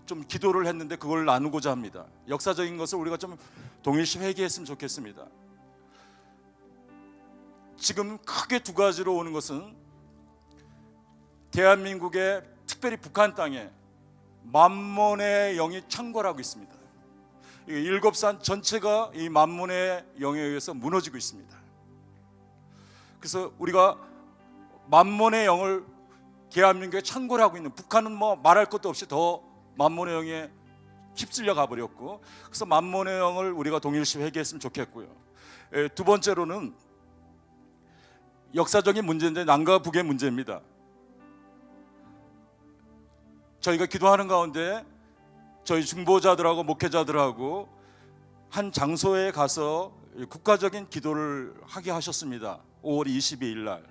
좀 기도를 했는데 그걸 나누고자 합니다. 역사적인 것을 우리가 좀 동일시 회개했으면 좋겠습니다. 지금 크게 두 가지로 오는 것은 대한민국의 특별히 북한 땅에 만몬의 영이 창궐하고 있습니다. 일곱산 전체가 이 만몬의 영에 의해서 무너지고 있습니다. 그래서 우리가 만몬의 영을 대한민국에 창궐하고 있는 북한은 뭐 말할 것도 없이 더 만몬의 영에 휩쓸려 가버렸고, 그래서 만몬의 영을 우리가 동일시 회개했으면 좋겠고요. 두 번째로는 역사적인 문제인데 남과 북의 문제입니다. 저희가 기도하는 가운데 저희 중보자들하고 목회자들하고 한 장소에 가서 국가적인 기도를 하게 하셨습니다. 5월 22일 날.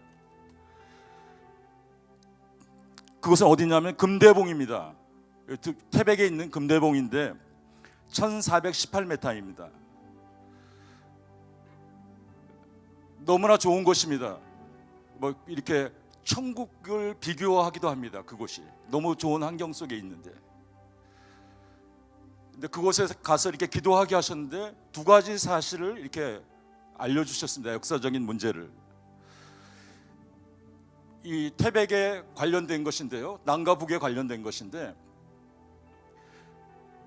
그것은 어디냐면 금대봉입니다. 태백에 있는 금대봉인데 1418m입니다. 너무나 좋은 곳입니다. 뭐 이렇게 천국을 비교하기도 합니다. 그곳이 너무 좋은 환경 속에 있는데, 근데 그곳에 가서 이렇게 기도하게 하셨는데 두 가지 사실을 이렇게 알려주셨습니다. 역사적인 문제를. 이 태백에 관련된 것인데요, 남과 북에 관련된 것인데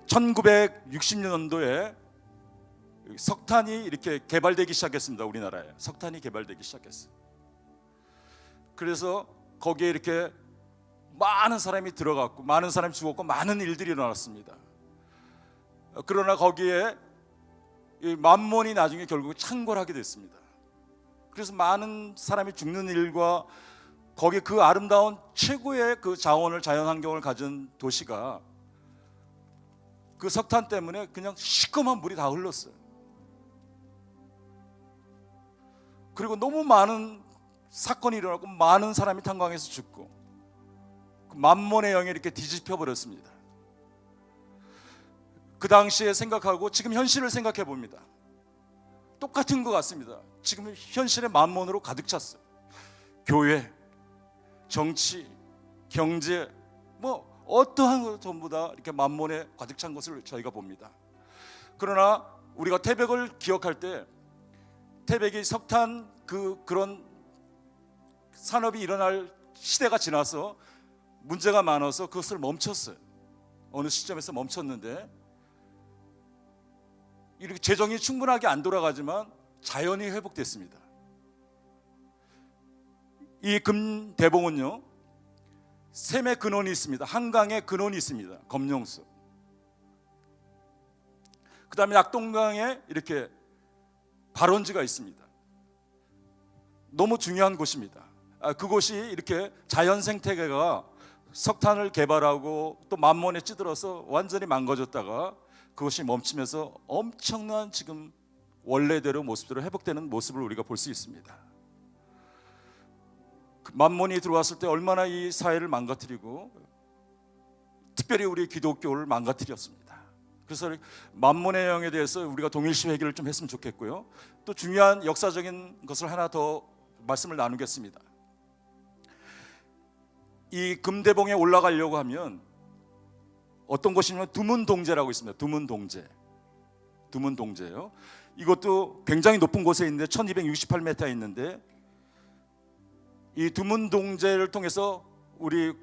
1960년도에 석탄이 이렇게 개발되기 시작했습니다. 우리나라에 석탄이 개발되기 시작했어요. 그래서 거기에 이렇게 많은 사람이 들어갔고 많은 사람이 죽었고 많은 일들이 일어났습니다. 그러나 거기에 이 만몬이 나중에 결국 창궐하게 됐습니다. 그래서 많은 사람이 죽는 일과 거기 그 아름다운 최고의 그 자원을, 자연 환경을 가진 도시가 그 석탄 때문에 그냥 시커먼 물이 다 흘렀어요. 그리고 너무 많은 사건이 일어났고 많은 사람이 탄광에서 죽고 그 만몬의 영이 이렇게 뒤집혀 버렸습니다. 그 당시에 생각하고 지금 현실을 생각해 봅니다. 똑같은 것 같습니다. 지금 현실의 만몬으로 가득 찼어요. 교회, 정치, 경제, 뭐 어떠한 것 전부 다 이렇게 만몬에 가득 찬 것을 저희가 봅니다. 그러나 우리가 태백을 기억할 때 태백이 석탄 그런 산업이 일어날 시대가 지나서 문제가 많아서 그것을 멈췄어요. 어느 시점에서 멈췄는데 이렇게 재정이 충분하게 안 돌아가지만 자연히 회복됐습니다. 이 금대봉은요, 샘의 근원이 있습니다. 한강의 근원이 있습니다. 검룡수. 그 다음에 낙동강에 이렇게 발원지가 있습니다. 너무 중요한 곳입니다. 그곳이 이렇게 자연 생태계가 석탄을 개발하고 또 만몬에 찌들어서 완전히 망가졌다가 그것이 멈추면서 엄청난 지금 원래대로 모습대로 회복되는 모습을 우리가 볼 수 있습니다. 만몬이 들어왔을 때 얼마나 이 사회를 망가뜨리고 특별히 우리 기독교를 망가뜨렸습니다. 그래서 만몬의 영에 대해서 우리가 동일시 회개를 좀 했으면 좋겠고요. 또 중요한 역사적인 것을 하나 더 말씀을 나누겠습니다. 이 금대봉에 올라가려고 하면 어떤 곳이냐면 두문동제라고 있습니다. 두문동제요. 이것도 굉장히 높은 곳에 있는데 1268m에 있는데 이 두문동제를 통해서 우리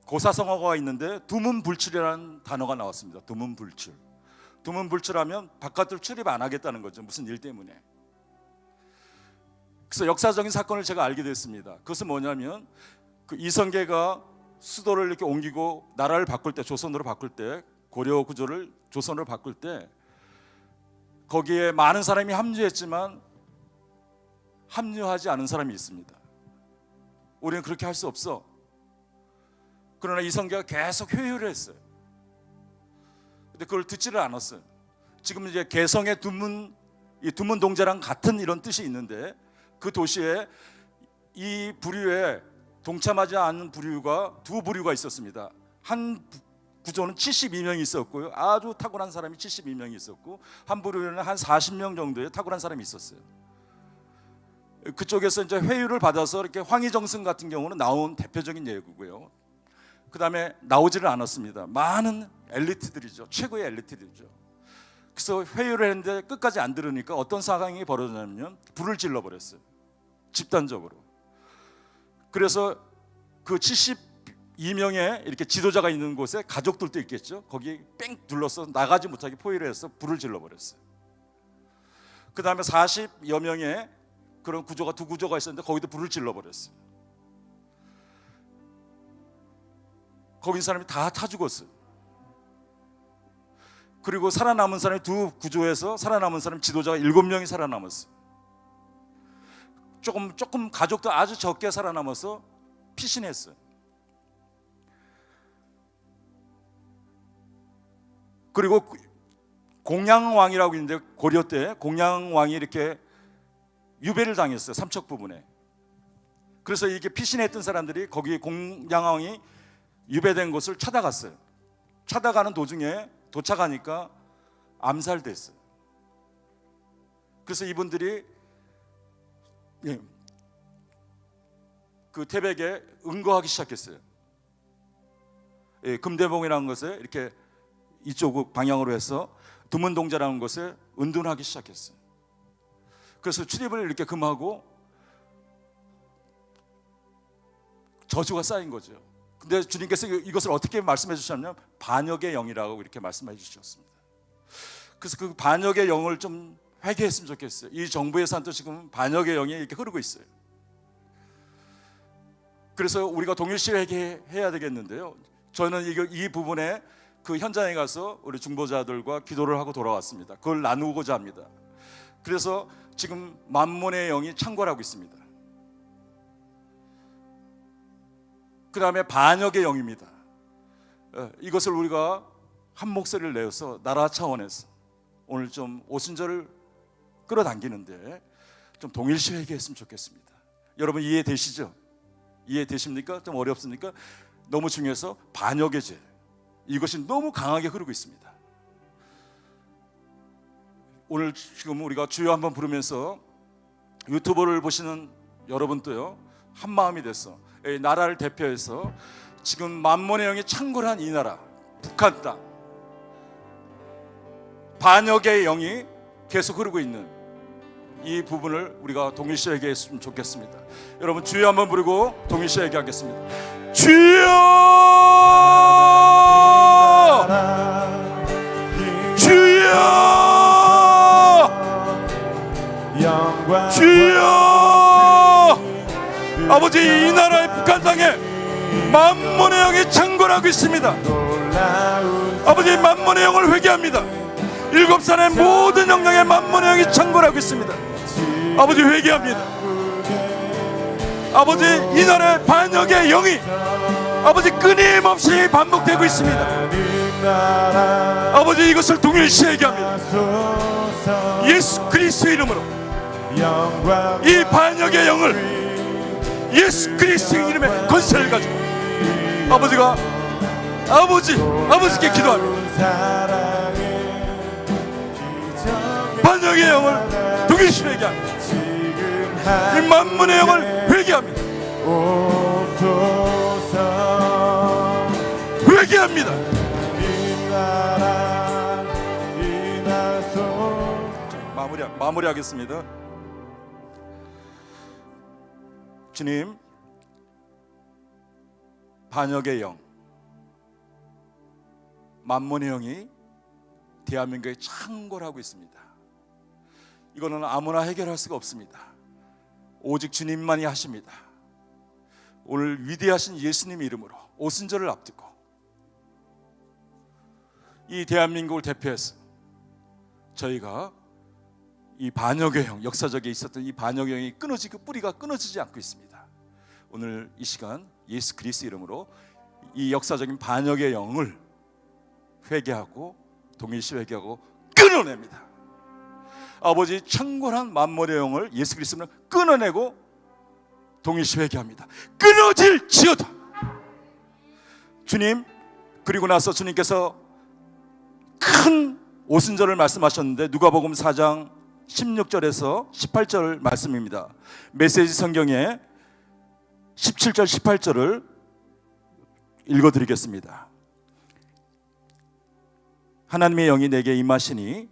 고사성어가 있는데 두문불출이라는 단어가 나왔습니다. 두문불출. 두문불출하면 바깥으로 출입 안 하겠다는 거죠. 무슨 일 때문에. 그래서 역사적인 사건을 제가 알게 됐습니다. 그것은 뭐냐면 그 이성계가 수도를 이렇게 옮기고 나라를 바꿀 때, 조선으로 바꿀 때, 고려 구조를 조선으로 바꿀 때 거기에 많은 사람이 합류했지만 합류하지 않은 사람이 있습니다. 우리는 그렇게 할 수 없어. 그러나 이성계가 계속 회유를 했어요. 근데 그걸 듣지를 않았어요. 지금 이제 개성의 이 두문동제랑 같은 이런 뜻이 있는데 그 도시에 이 부류에 동참하지 않은 부류가 두 부류가 있었습니다. 한 구조는 72명이 있었고요. 아주 탁월한 사람이 72명이 있었고 한 부류는 한 40명 정도의 탁월한 사람이 있었어요. 그쪽에서 이제 회유를 받아서 이렇게 황희정승 같은 경우는 나온 대표적인 예고고요. 그 다음에 나오지를 않았습니다. 많은 엘리트들이죠. 최고의 엘리트들이죠. 그래서 회유를 했는데 끝까지 안 들으니까 어떤 상황이 벌어졌냐면 불을 질러버렸어요. 집단적으로. 그래서 그 72명의 이렇게 지도자가 있는 곳에 가족들도 있겠죠. 거기 뺑 둘러서 나가지 못하게 포위를 해서 불을 질러버렸어요. 그 다음에 40여 명의 그런 구조가 두 구조가 있었는데 거기도 불을 질러버렸어요. 거기 있는 사람이 다 타 죽었어요. 그리고 살아남은 사람이 두 구조에서 살아남은 사람 지도자가 7명이 살아남았어요. 조금 가족도 아주 적게 살아남아서 피신했어요. 그리고 공양왕이라고 있는데 고려 때 공양왕이 이렇게 유배를 당했어요. 삼척 부분에. 그래서 이게 피신했던 사람들이 거기 공양왕이 유배된 곳을 찾아갔어요. 찾아가는 도중에 도착하니까 암살됐어요. 그래서 이분들이 그 태백에 응거하기 시작했어요. 금대봉이라는 것에 이렇게 이쪽 방향으로 해서 두문동제라는 것에 은둔하기 시작했어요. 그래서 출입을 이렇게 금하고 저주가 쌓인 거죠. 근데 주님께서 이것을 어떻게 말씀해 주셨냐면 반역의 영이라고 이렇게 말씀해 주셨습니다. 그래서 그 반역의 영을 좀 회개했으면 좋겠어요. 이 정부의 산도 지금 반역의 영이 이렇게 흐르고 있어요. 그래서 우리가 동일시 회개해야 되겠는데요. 저는 이 부분에 그 현장에 가서 우리 중보자들과 기도를 하고 돌아왔습니다. 그걸 나누고자 합니다. 그래서 지금 만몬의 영이 창궐하고 있습니다. 그 다음에 반역의 영입니다. 이것을 우리가 한 목소리를 내어서 나라 차원에서 오늘 좀 오순절을 끌어당기는데 좀 동일시 회개했으면 좋겠습니다. 여러분 이해되시죠? 이해되십니까? 좀 어렵습니까? 너무 중요해서 반역의 죄, 이것이 너무 강하게 흐르고 있습니다. 오늘 지금 우리가 주여 한번 부르면서 유튜브를 보시는 여러분도요 한 마음이 됐어. 이 나라를 대표해서 지금 만몬의 영이 창궐한 이 나라 북한 땅 반역의 영이 계속 흐르고 있는 이 부분을 우리가 동일시에 얘기했으면 좋겠습니다. 여러분 주여 한번 부르고 동일시에 얘기하겠습니다. 주여 주여 주여 아버지 이 나라의 북한 땅에 만몬의 영이 창궐하고 있습니다. 아버지 만몬의 영을 회개합니다. 7산의 모든 영령에 만몬의 영이 창궐하고 있습니다. 아버지 회개합니다. 아버지 이 나라의 반역의 영이 아버지 끊임없이 반복되고 있습니다. 아버지 이것을 동일시에 얘기합니다. 예수 그리스도의 이름으로 이 반역의 영을 예수 그리스도의 이름의 권세를 가지고 아버지가 아버지께 기도합니다. 반역의 영을 동일시에 얘기합니다. 이 만문의 영을 회개합니다. 회개합니다. 마무리하겠습니다. 주님, 반역의 영, 만몬의 영이 대한민국에 창궐하고 있습니다. 이거는 아무나 해결할 수가 없습니다. 오직 주님만이 하십니다. 오늘 위대하신 예수님 이름으로 오순절을 앞두고 이 대한민국을 대표해서 저희가 이 반역의 영, 역사적에 있었던 이 반역의 영이 끊어지고 뿌리가 끊어지지 않고 있습니다. 오늘 이 시간 예수 그리스도 이름으로 이 역사적인 반역의 영을 회개하고 동일시 회개하고 끊어냅니다. 아버지 창궐한 만몬의 영을 예수 그리스도는 끊어내고 동일시 회개합니다. 끊어질지어다. 주님, 그리고 나서 주님께서 큰 오순절을 말씀하셨는데 누가복음 4장 16절에서 18절 말씀입니다. 메시지 성경에 17절 18절을 읽어드리겠습니다. 하나님의 영이 내게 임하시니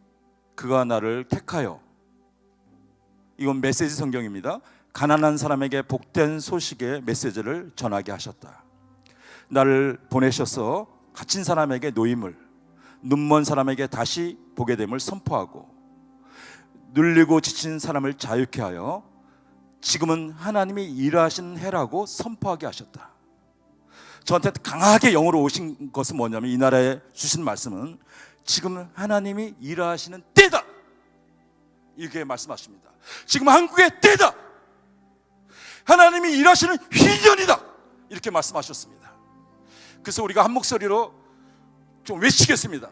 그가 나를 택하여, 이건 메시지 성경입니다. 가난한 사람에게 복된 소식의 메시지를 전하게 하셨다. 나를 보내셔서 갇힌 사람에게 노임을, 눈먼 사람에게 다시 보게 됨을 선포하고 눌리고 지친 사람을 자유케 하여 지금은 하나님이 일하시는 해라고 선포하게 하셨다. 저한테 강하게 영으로 오신 것은 뭐냐면 이 나라에 주신 말씀은 지금 하나님이 일하시는 때다, 이렇게 말씀하십니다. 지금 한국의 때다, 하나님이 일하시는 휘년이다, 이렇게 말씀하셨습니다. 그래서 우리가 한 목소리로 좀 외치겠습니다.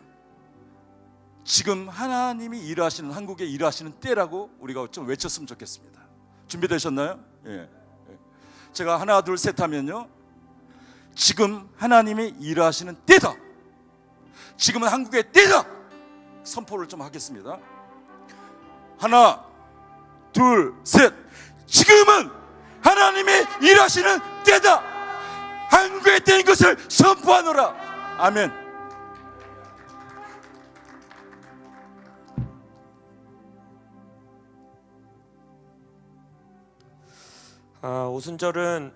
지금 하나님이 일하시는, 한국에 일하시는 때라고 우리가 좀 외쳤으면 좋겠습니다. 준비되셨나요? 예. 제가 하나 둘 셋 하면요, 지금 하나님이 일하시는 때다, 지금은 한국의 때다, 선포를 좀 하겠습니다. 하나 둘 셋. 지금은 하나님이 일하시는 때다, 한국의 때인 것을 선포하노라. 아멘. 오순절은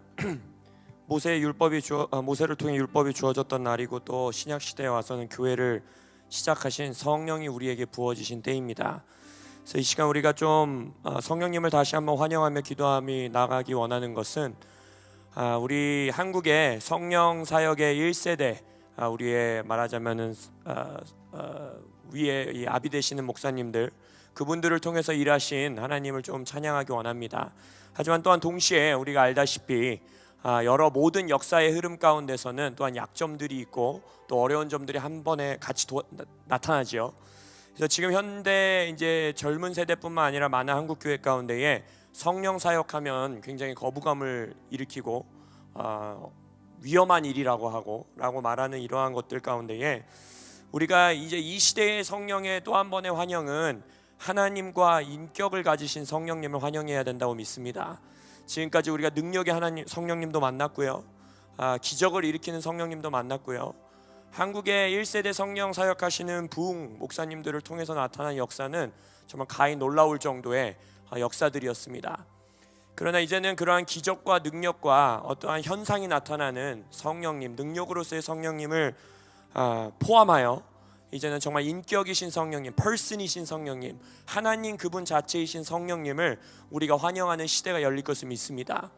모세를 통해 율법이 주어졌던 날이고 또 신약 시대에 와서는 교회를 시작하신 성령이 우리에게 부어지신 때입니다. 그래서 이 시간 우리가 좀 성령님을 다시 한번 환영하며 기도하며 나가기 원하는 것은 우리 한국의 성령 사역의 1세대, 우리의 말하자면은 위에 이 아비 되시는 목사님들, 그분들을 통해서 일하신 하나님을 좀 찬양하기 원합니다. 하지만 또한 동시에 우리가 알다시피 여러 모든 역사의 흐름 가운데서는 또한 약점들이 있고 또 어려운 점들이 한 번에 같이 나타나죠. 그래서 지금 현대 이제 젊은 세대뿐만 아니라 많은 한국 교회 가운데에 성령 사역하면 굉장히 거부감을 일으키고 위험한 일이라고 라고 말하는 이러한 것들 가운데에 우리가 이제 이 시대의 성령의 또 한 번의 환영은 하나님과 인격을 가지신 성령님을 환영해야 된다고 믿습니다. 지금까지 우리가 능력의 하나님 성령님도 만났고요, 기적을 일으키는 성령님도 만났고요, 한국의 1세대 성령 사역하시는 부흥 목사님들을 통해서 나타난 역사는 정말 가히 놀라울 정도의 역사들이었습니다. 그러나 이제는 그러한 기적과 능력과 어떠한 현상이 나타나는 성령님, 능력으로서의 성령님을 포함하여 이제는 정말 인격이신 성령님, 퍼슨이신 성령님, 하나님 그분 자체이신 성령님을 우리가 환영하는 시대가 열릴 것을 믿습니다.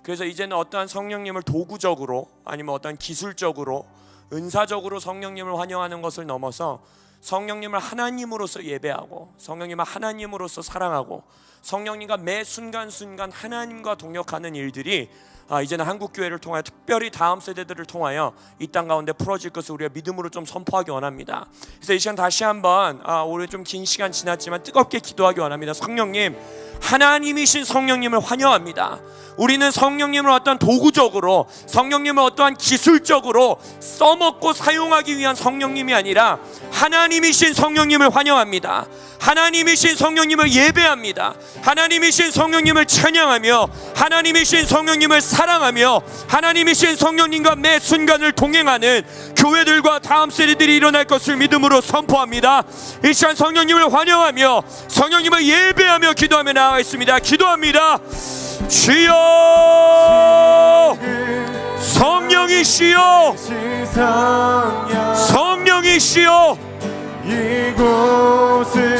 그래서 이제는 어떠한 성령님을 도구적으로 아니면 어떠한 기술적으로 은사적으로 성령님을 환영하는 것을 넘어서 성령님을 하나님으로서 예배하고 성령님을 하나님으로서 사랑하고 성령님과 매 순간순간 하나님과 동역하는 일들이 이제는 한국교회를 통하여 특별히 다음 세대들을 통하여 이 땅 가운데 풀어질 것을 우리가 믿음으로 좀 선포하기 원합니다. 그래서 이 시간 다시 한번 오늘 좀 긴 시간 지났지만 뜨겁게 기도하기 원합니다. 성령님, 하나님이신 성령님을 환영합니다. 우리는 성령님을 어떠한 도구적으로, 성령님을 어떠한 기술적으로 써먹고 사용하기 위한 성령님이 아니라 하나님이신 성령님을 환영합니다. 하나님이신 성령님을 예배합니다. 하나님이신 성령님을 찬양하며 하나님이신 성령님을 사랑하며 하나님이신 성령님과 매 순간을 동행하는 교회들과 다음 세대들이 일어날 것을 믿음으로 선포합니다. 이 시간 성령님을 환영하며 성령님을 예배하며 기도하며 나아가겠습니다. 기도합니다. 주여, 성령이시여, 성령이시여,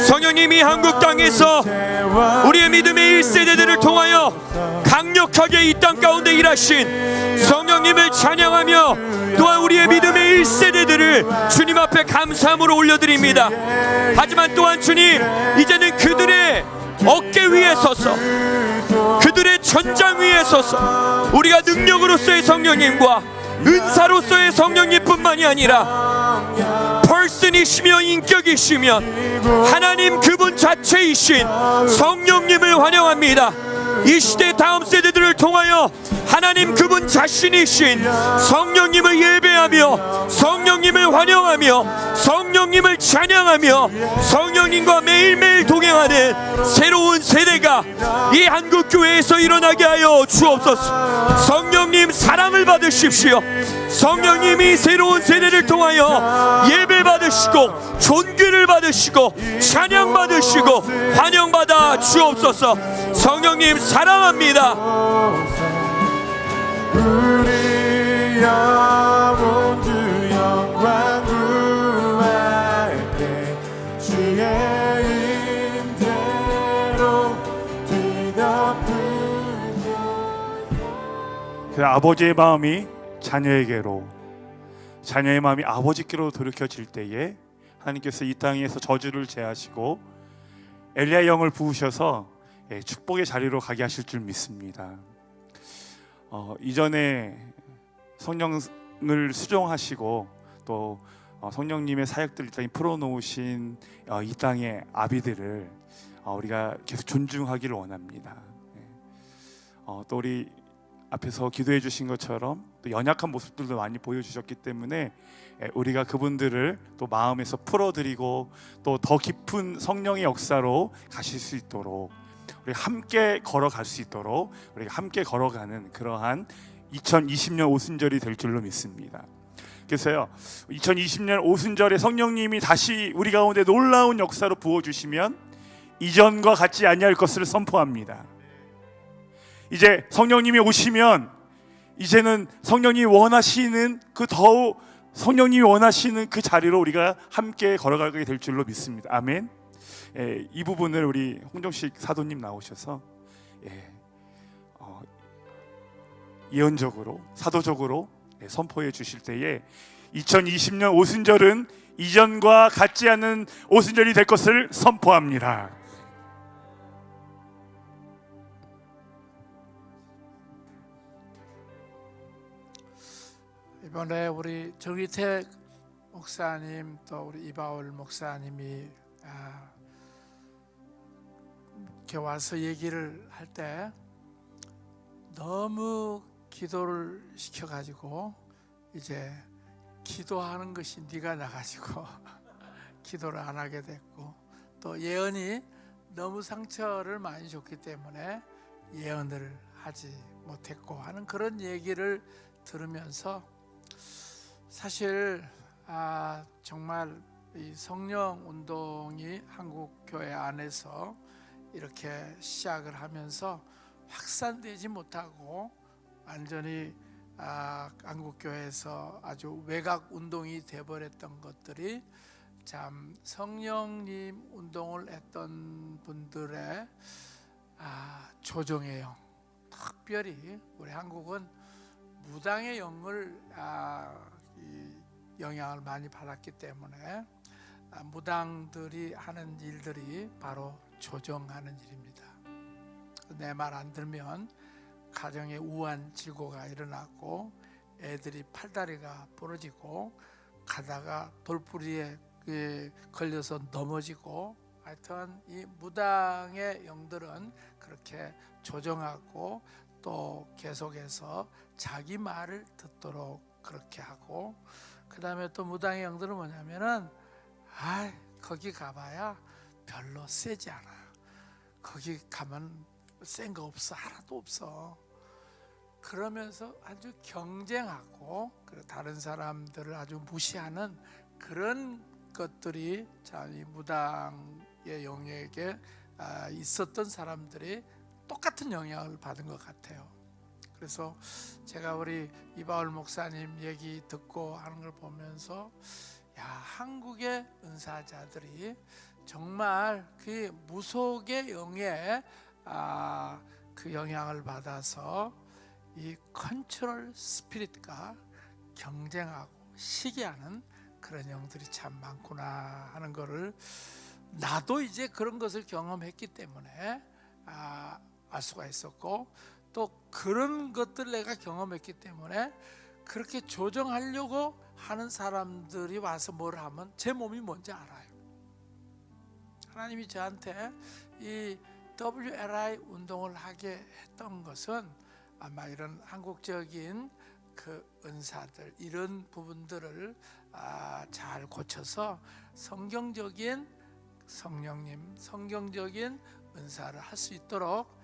성령님이 한국 땅에서 우리의 믿음의 1세대들을 통하여 강력하게 이 땅 가운데 일하신 성령님을 찬양하며 또한 우리의 믿음의 1세대들을 주님 앞에 감사함으로 올려드립니다. 하지만 또한 주님, 이제는 그들의 어깨 위에 서서 그들의 전장 위에 서서 우리가 능력으로서의 성령님과 은사로서의 성령님뿐만이 아니라 퍼슨이시며 인격이시며 하나님 그분 자체이신 성령님을 환영합니다. 이 시대 다음 세대들을 통하여 하나님 그분 자신이신 성령님을 예배하며 성령님을 환영하며 성령님을 찬양하며 성령님과 매일매일 동행하는 새로운 세대가 이 한국교회에서 일어나게 하여 주옵소서. 성령님 사랑을 받으십시오. 성령님이 새로운 세대를 통하여 예배 받으시고 존귀를 받으시고 찬양 받으시고 환영받아 주옵소서. 성령님 사랑합니다. 우리 영혼 주 영광 구할때 주의 임재로 뒤덮으소서. 그 아버지의 마음이 자녀에게로, 자녀의 마음이 아버지께로 돌이켜질 때에 하나님께서 이 땅에서 저주를 제하시고 엘리야 영을 부으셔서 축복의 자리로 가게 하실 줄 믿습니다. 이전에 성령을 수종하시고 또 성령님의 사역들을 이 땅에 풀어놓으신 이 땅의 아비들을 우리가 계속 존중하기를 원합니다. 또 우리 앞에서 기도해 주신 것처럼 또 연약한 모습들도 많이 보여주셨기 때문에 우리가 그분들을 또 마음에서 풀어드리고 또 더 깊은 성령의 역사로 가실 수 있도록 우리 함께 걸어갈 수 있도록 우리가 함께 걸어가는 그러한 2020년 오순절이 될 줄로 믿습니다. 그래서요, 2020년 오순절에 성령님이 다시 우리 가운데 놀라운 역사로 부어주시면 이전과 같지 아니할 것을 선포합니다. 이제 성령님이 오시면 이제는 성령님이 원하시는 성령님이 원하시는 그 자리로 우리가 함께 걸어가게 될 줄로 믿습니다. 아멘. 이 부분을 우리 홍정식 사도님 나오셔서 예언적으로 사도적으로 선포해 주실 때에 2020년 오순절은 이전과 같지 않은 오순절이 될 것을 선포합니다. 이번에 우리 정희택 목사님 또 우리 이바울 목사님이 이렇게 와서 얘기를 할 때 너무 기도를 시켜가지고 이제 기도하는 것이 네가 나가지고 기도를 안 하게 됐고 또 예언이 너무 상처를 많이 줬기 때문에 예언을 하지 못했고 하는 그런 얘기를 들으면서 사실 정말 이 성령 운동이 한국 교회 안에서 이렇게 시작을 하면서 확산되지 못하고 완전히 한국 교회에서 아주 외곽 운동이 돼버렸던 것들이 참 성령님 운동을 했던 분들의 조정의 영, 특별히 우리 한국은 무당의 영을 영향을 많이 받았기 때문에 무당들이 하는 일들이 바로 조정하는 일입니다. 내 말 안 들면 가정에 우한 질고가 일어나고 애들이 팔다리가 부러지고 가다가 돌부리에 걸려서 넘어지고, 하여튼 이 무당의 영들은 그렇게 조정하고 또 계속해서 자기 말을 듣도록 그렇게 하고, 그 다음에 또 무당의 영들은 뭐냐면은 거기 가봐야 별로 세지 않아. 거기 가면 센 거 없어. 하나도 없어. 그러면서 아주 경쟁하고 다른 사람들을 아주 무시하는 그런 것들이 참 이 무당의 영역에 있었던 사람들이 똑같은 영향을 받은 것 같아요. 그래서 제가 우리 이바울 목사님 얘기 듣고 하는 걸 보면서 한국의 은사자들이 정말 그 무속의 영에 그 영향을 받아서 이 컨트롤 스피릿과 경쟁하고 시기하는 그런 영들이 참 많구나 하는 거를 나도 이제 그런 것을 경험했기 때문에 알 수가 있었고, 또 그런 것들 내가 경험했기 때문에 그렇게 조정하려고 하는 사람들이 와서 뭘 하면 제 몸이 뭔지 알아요. 하나님이 저한테 이 WLI 운동을 하게 했던 것은 아마 이런 한국적인 그 은사들, 이런 부분들을 잘 고쳐서 성경적인 성령님, 성경적인 은사를 할 수 있도록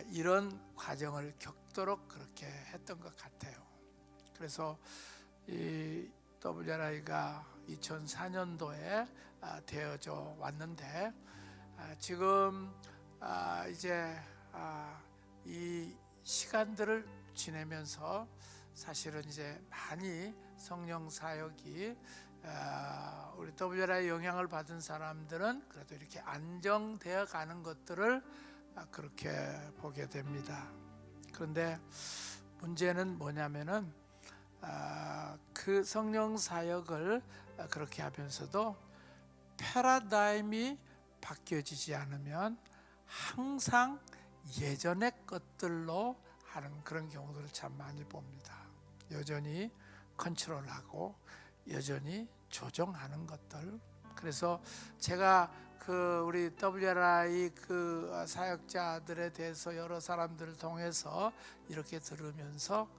이런 과정을 겪도록 그렇게 했던 것 같아요. 그래서 이 WRI가 2004년도에 되어져 왔는데, 지금 이제 이 시간들을 지내면서 사실은 이제 많이 성령 사역이 우리 WRI 영향을 받은 사람들은 그래도 이렇게 안정되어 가는 것들을 그렇게 보게 됩니다. 그런데 문제는 뭐냐면은 그 성령 사역을 그렇게 하면서도 패러다임이 바뀌어지지 않으면 항상 예전의 것들로 하는 그런 경우들을 참 많이 봅니다. 여전히 컨트롤하고 여전히 조정하는 것들. 그래서 제가 그 우리 WRI 그 사역자들에 대해서 여러 사람들을 통해서 이렇게 들으면서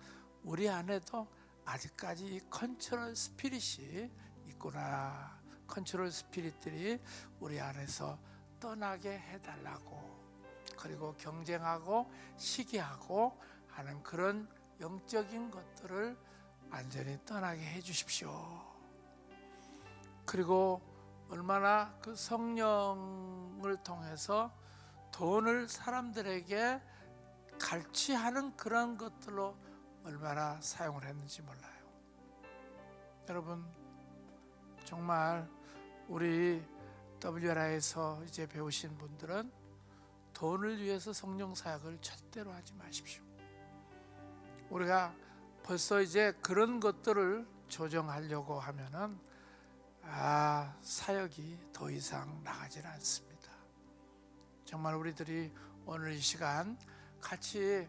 우리 안에도 아직까지 컨트롤 스피릿이 있구나. 컨트롤 스피릿들이 우리 안에서 떠나게 해달라고, 그리고 경쟁하고 시기하고 하는 그런 영적인 것들을 완전히 떠나게 해주십시오. 그리고 얼마나 그 성령을 통해서 돈을 사람들에게 갈취하는 그런 것들로 얼마나 사용을 했는지 몰라요. 여러분, 정말 우리 WRI에서 이제 배우신 분들은 돈을 위해서 성령 사역을 절대로 하지 마십시오. 우리가 벌써 이제 그런 것들을 조정하려고 하면은 사역이 더 이상 나가질 않습니다. 정말 우리들이 오늘 이 시간 같이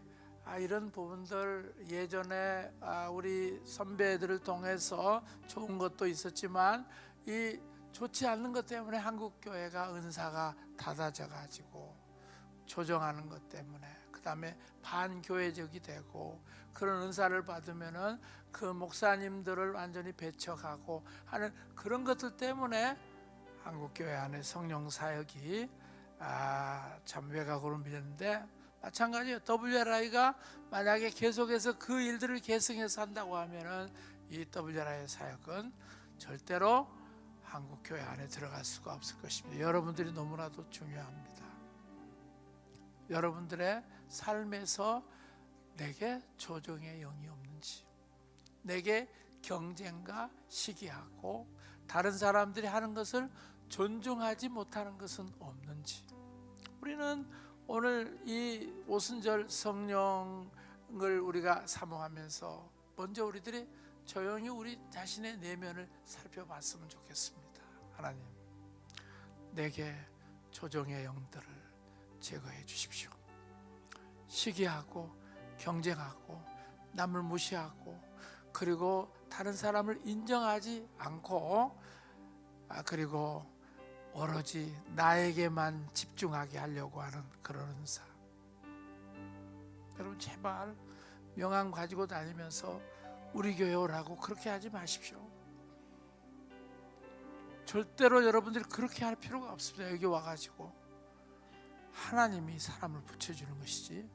이런 부분들, 예전에 우리 선배들을 통해서 좋은 것도 있었지만 이 좋지 않는 것 때문에 한국 교회가 은사가 닫아져 가지고 조정하는 것 때문에, 그 다음에 반교회적이 되고, 그런 은사를 받으면은 그 목사님들을 완전히 배척하고 하는 그런 것들 때문에 한국교회 안에 성령 사역이 참 외곽으로 밀렸는데, 마찬가지예요. WRI가 만약에 계속해서 그 일들을 계승해서 한다고 하면은 이 WRI 사역은 절대로 한국교회 안에 들어갈 수가 없을 것입니다. 여러분들이 너무나도 중요합니다. 여러분들의 삶에서 내게 조정의 영이 없는지, 내게 경쟁과 시기하고 다른 사람들이 하는 것을 존중하지 못하는 것은 없는지, 우리는 오늘 이 오순절 성령을 우리가 사모하면서 먼저 우리들이 조용히 우리 자신의 내면을 살펴봤으면 좋겠습니다. 하나님, 내게 조정의 영들을 제거해 주십시오. 시기하고 경쟁하고 남을 무시하고 그리고 다른 사람을 인정하지 않고 그리고 오로지 나에게만 집중하게 하려고 하는 그런 은사. 여러분 제발 명함 가지고 다니면서 우리 교회 오라고 그렇게 하지 마십시오. 절대로 여러분들이 그렇게 할 필요가 없습니다. 여기 와가지고 하나님이 사람을 붙여주는 것이지,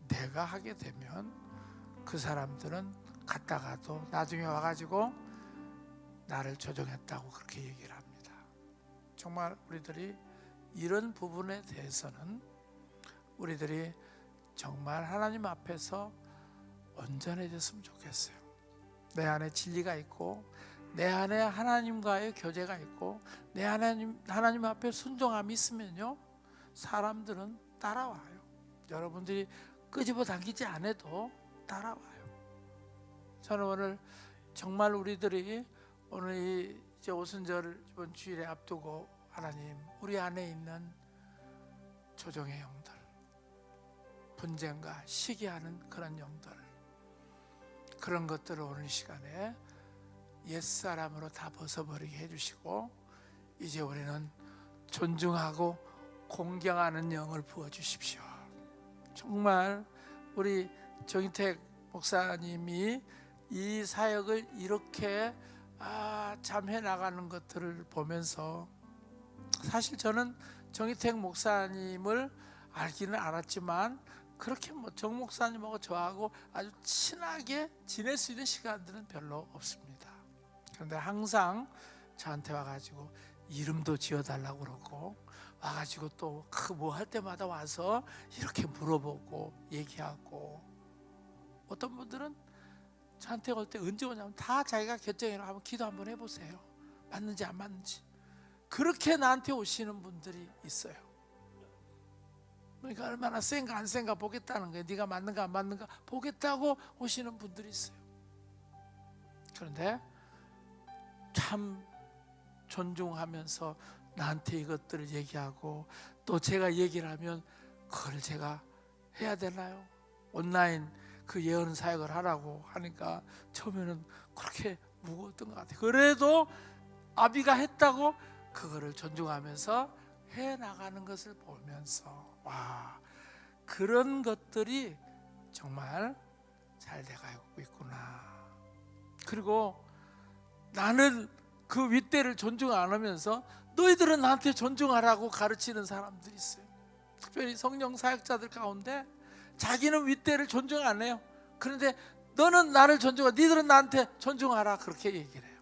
내가 하게 되면 그 사람들은 갔다가도 나중에 와가지고 나를 조정했다고 그렇게 얘기를 합니다. 정말 우리들이 이런 부분에 대해서는 우리들이 정말 하나님 앞에서 온전해졌으면 좋겠어요. 내 안에 진리가 있고 내 안에 하나님과의 교제가 있고 내 하나님 앞에 순종함이 있으면요, 사람들은 따라와요. 여러분들이 끄집어 당기지 않아도 따라와요. 저는 오늘 정말 우리들이 오늘 이 이제 오순절 이번 주일에 앞두고 하나님, 우리 안에 있는 조정의 영들, 분쟁과 시기하는 그런 영들, 그런 것들을 오늘 이 시간에 옛사람으로 다 벗어버리게 해주시고, 이제 우리는 존중하고 공경하는 영을 부어주십시오. 정말 우리 정인택 목사님이 이 사역을 이렇게 참 해나가는 것들을 보면서, 사실 저는 정인택 목사님을 알기는 알았지만 그렇게 정 목사님하고 저하고 아주 친하게 지낼 수 있는 시간들은 별로 없습니다. 그런데 항상 저한테 와가지고 이름도 지어달라고 그러고, 와가지고 또 뭐 할 때마다 와서 이렇게 물어보고 얘기하고, 어떤 분들은 저한테 올 때 언제 오냐면 다 자기가 결정해라 하면 기도 한번 해보세요. 맞는지 안 맞는지. 그렇게 나한테 오시는 분들이 있어요. 그러니까 얼마나 센가 안 센가 보겠다는 거예요. 네가 맞는가 안 맞는가 보겠다고 오시는 분들이 있어요. 그런데 참 존중하면서 나한테 이것들을 얘기하고, 또 제가 얘기를 하면 그걸 제가 해야 되나요? 온라인 그 예언 사역을 하라고 하니까 처음에는 그렇게 무거웠던 것 같아요. 그래도 아비가 했다고 그거를 존중하면서 해나가는 것을 보면서, 와, 그런 것들이 정말 잘 돼가고 있구나. 그리고 나는 그 윗대를 존중 안 하면서 너희들은 나한테 존중하라고 가르치는 사람들이 있어요. 특별히 성령 사역자들 가운데 자기는 윗대를 존중 안 해요. 그런데 너는 나를 존중하라, 니들은 나한테 존중하라, 그렇게 얘기를 해요.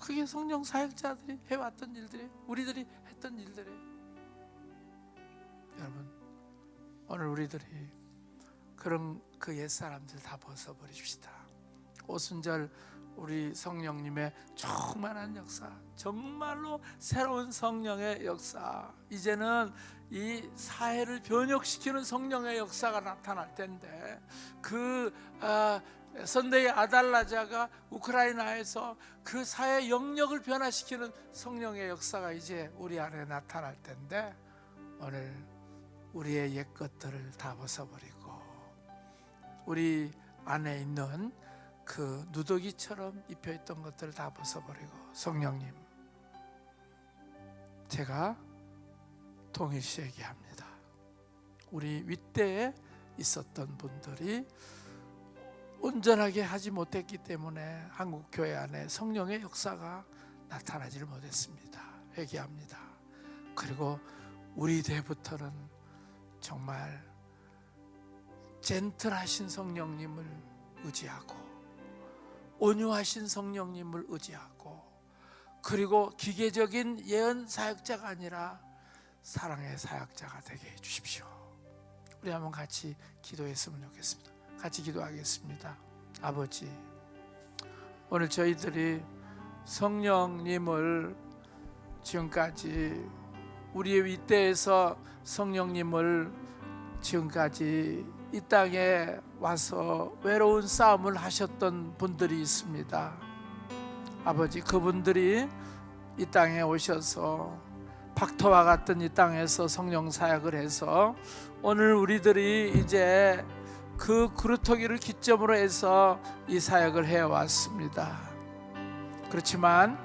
그게 성령 사역자들이 해왔던 일들이, 우리들이 했던 일들이. 여러분, 오늘 우리들이 그런 그 옛사람들 다 벗어버리십시다. 오순절 우리 성령님의 충만한 역사, 정말로 새로운 성령의 역사, 이제는 이 사회를 변혁시키는 성령의 역사가 나타날 텐데, 그 선대의 아달라자가 우크라이나에서 그 사회 영역을 변화시키는 성령의 역사가 이제 우리 안에 나타날 텐데, 오늘 우리의 옛 것들을 다 벗어버리고 우리 안에 있는 그 누더기처럼 입혀있던 것들을 다 벗어버리고, 성령님, 제가 동일시에게 합니다. 우리 윗대에 있었던 분들이 온전하게 하지 못했기 때문에 한국교회 안에 성령의 역사가 나타나지를 못했습니다. 회개합니다. 그리고 우리 때부터는 정말 젠틀하신 성령님을 의지하고 온유하신 성령님을 의지하고 그리고 기계적인 예언 사역자가 아니라 사랑의 사역자가 되게 해주십시오. 우리 한번 같이 기도했으면 좋겠습니다. 같이 기도하겠습니다. 아버지, 오늘 저희들이 성령님을 지금까지 우리의 윗대에서 성령님을 지금까지 이 땅에 와서 외로운 싸움을 하셨던 분들이 있습니다. 아버지, 그분들이 이 땅에 오셔서 박터와 같은 이 땅에서 성령 사역을 해서 오늘 우리들이 이제 그 그루터기를 기점으로 해서 이 사역을 해왔습니다. 그렇지만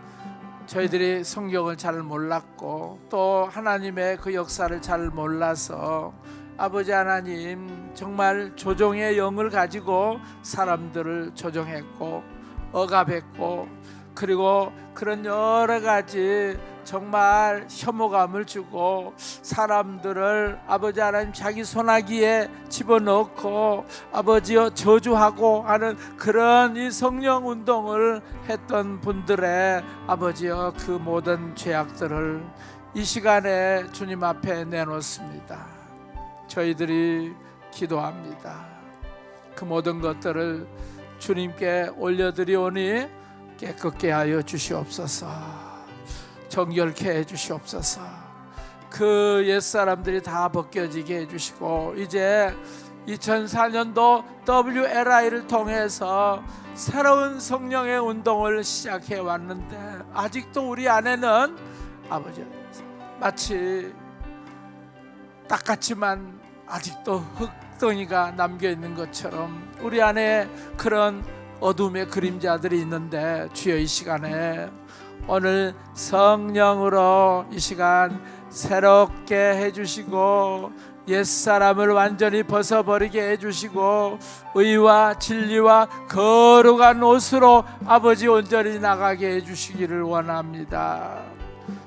저희들이 성경을 잘 몰랐고 또 하나님의 그 역사를 잘 몰라서 아버지 하나님 정말 조종의 영을 가지고 사람들을 조종했고 억압했고 그리고 그런 여러 가지 정말 혐오감을 주고 사람들을 아버지 하나님 자기 손아귀에 집어넣고 아버지여 저주하고 하는 그런 이 성령 운동을 했던 분들의 아버지여 그 모든 죄악들을 이 시간에 주님 앞에 내놓습니다. 저희들이 기도합니다. 그 모든 것들을 주님께 올려드리오니 깨끗게 하여 주시옵소서. 정결케 해 주시옵소서. 그 옛사람들이 다 벗겨지게 해주시고 이제 2004년도 WLI를 통해서 새로운 성령의 운동을 시작해 왔는데 아직도 우리 안에는 아버지 마치 딱같지만 아직도 흙덩이가 남겨있는 것처럼 우리 안에 그런 어둠의 그림자들이 있는데 주여 이 시간에 오늘 성령으로 이 시간 새롭게 해주시고 옛사람을 완전히 벗어버리게 해주시고 의와 진리와 거룩한 옷으로 아버지 온전히 나가게 해주시기를 원합니다.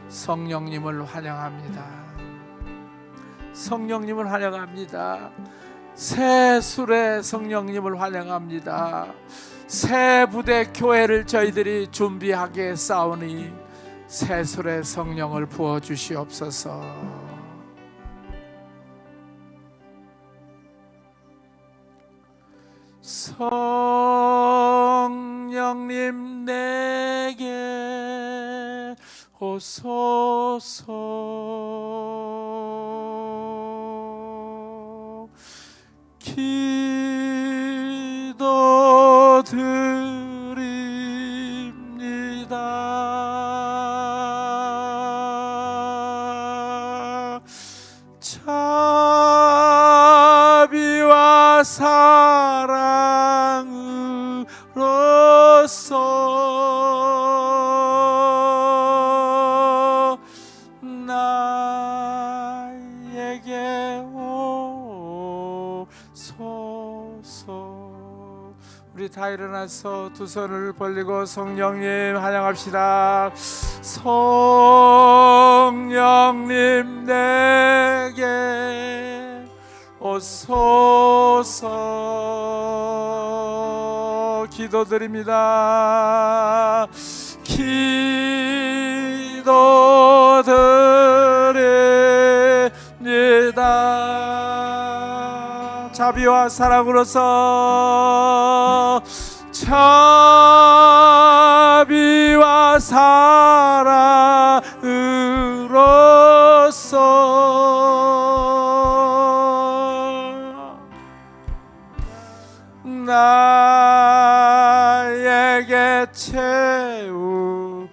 성령님을 환영합니다. 성령님을 환영합니다. 새 술의 성령님을 환영합니다. 새 부대 교회를 저희들이 준비하게 싸우니 새 술의 성령을 부어 주시옵소서. 성령님 내게 오소서. 기도드립니다. 자비와 사랑으로서 나에게 오소서. 우리 다 일어나서 두 손을 벌리고 성령님 환영합시다. 성령님 내게 오소서. 기도드립니다. 기도드립니다. 자비와 사랑으로서 자비와 사랑으로서 나에게 채우소서.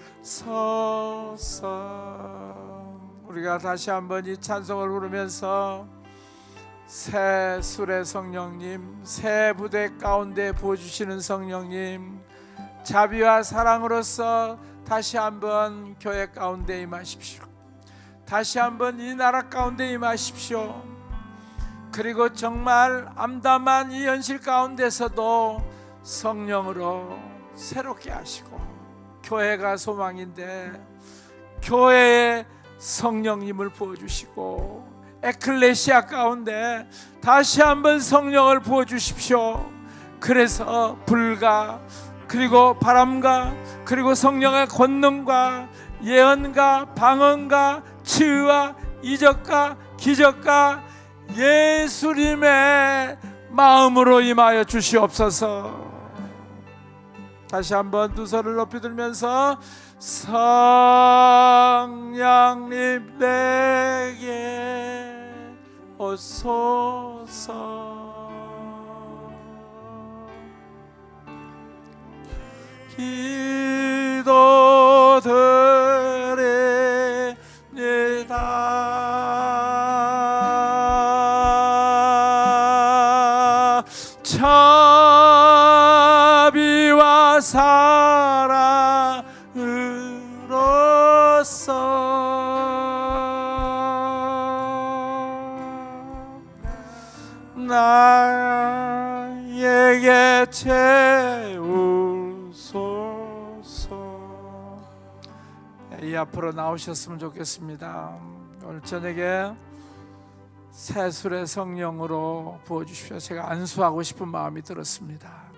우리가 다시 한번 이 찬송을 부르면서 새 술의 성령님, 새 부대 가운데 부어주시는 성령님, 자비와 사랑으로서 다시 한번 교회 가운데 임하십시오. 다시 한번 이 나라 가운데 임하십시오. 그리고 정말 암담한 이 현실 가운데서도 성령으로 새롭게 하시고 교회가 소망인데 교회에 성령님을 부어주시고 에클레시아 가운데 다시 한번 성령을 부어주십시오. 그래서 불과 그리고 바람과 그리고 성령의 권능과 예언과 방언과 치유와 이적과 기적과 예수님의 마음으로 임하여 주시옵소서. 다시 한번 두 손을 높이 들면서 성령님 내게 오소서. 기도드립니다. 자비와 사랑으로서 나에게 채우소서. 이 앞으로 나오셨으면 좋겠습니다. 오늘 저녁에 새술의 성령으로 부어주십시오. 제가 안수하고 싶은 마음이 들었습니다.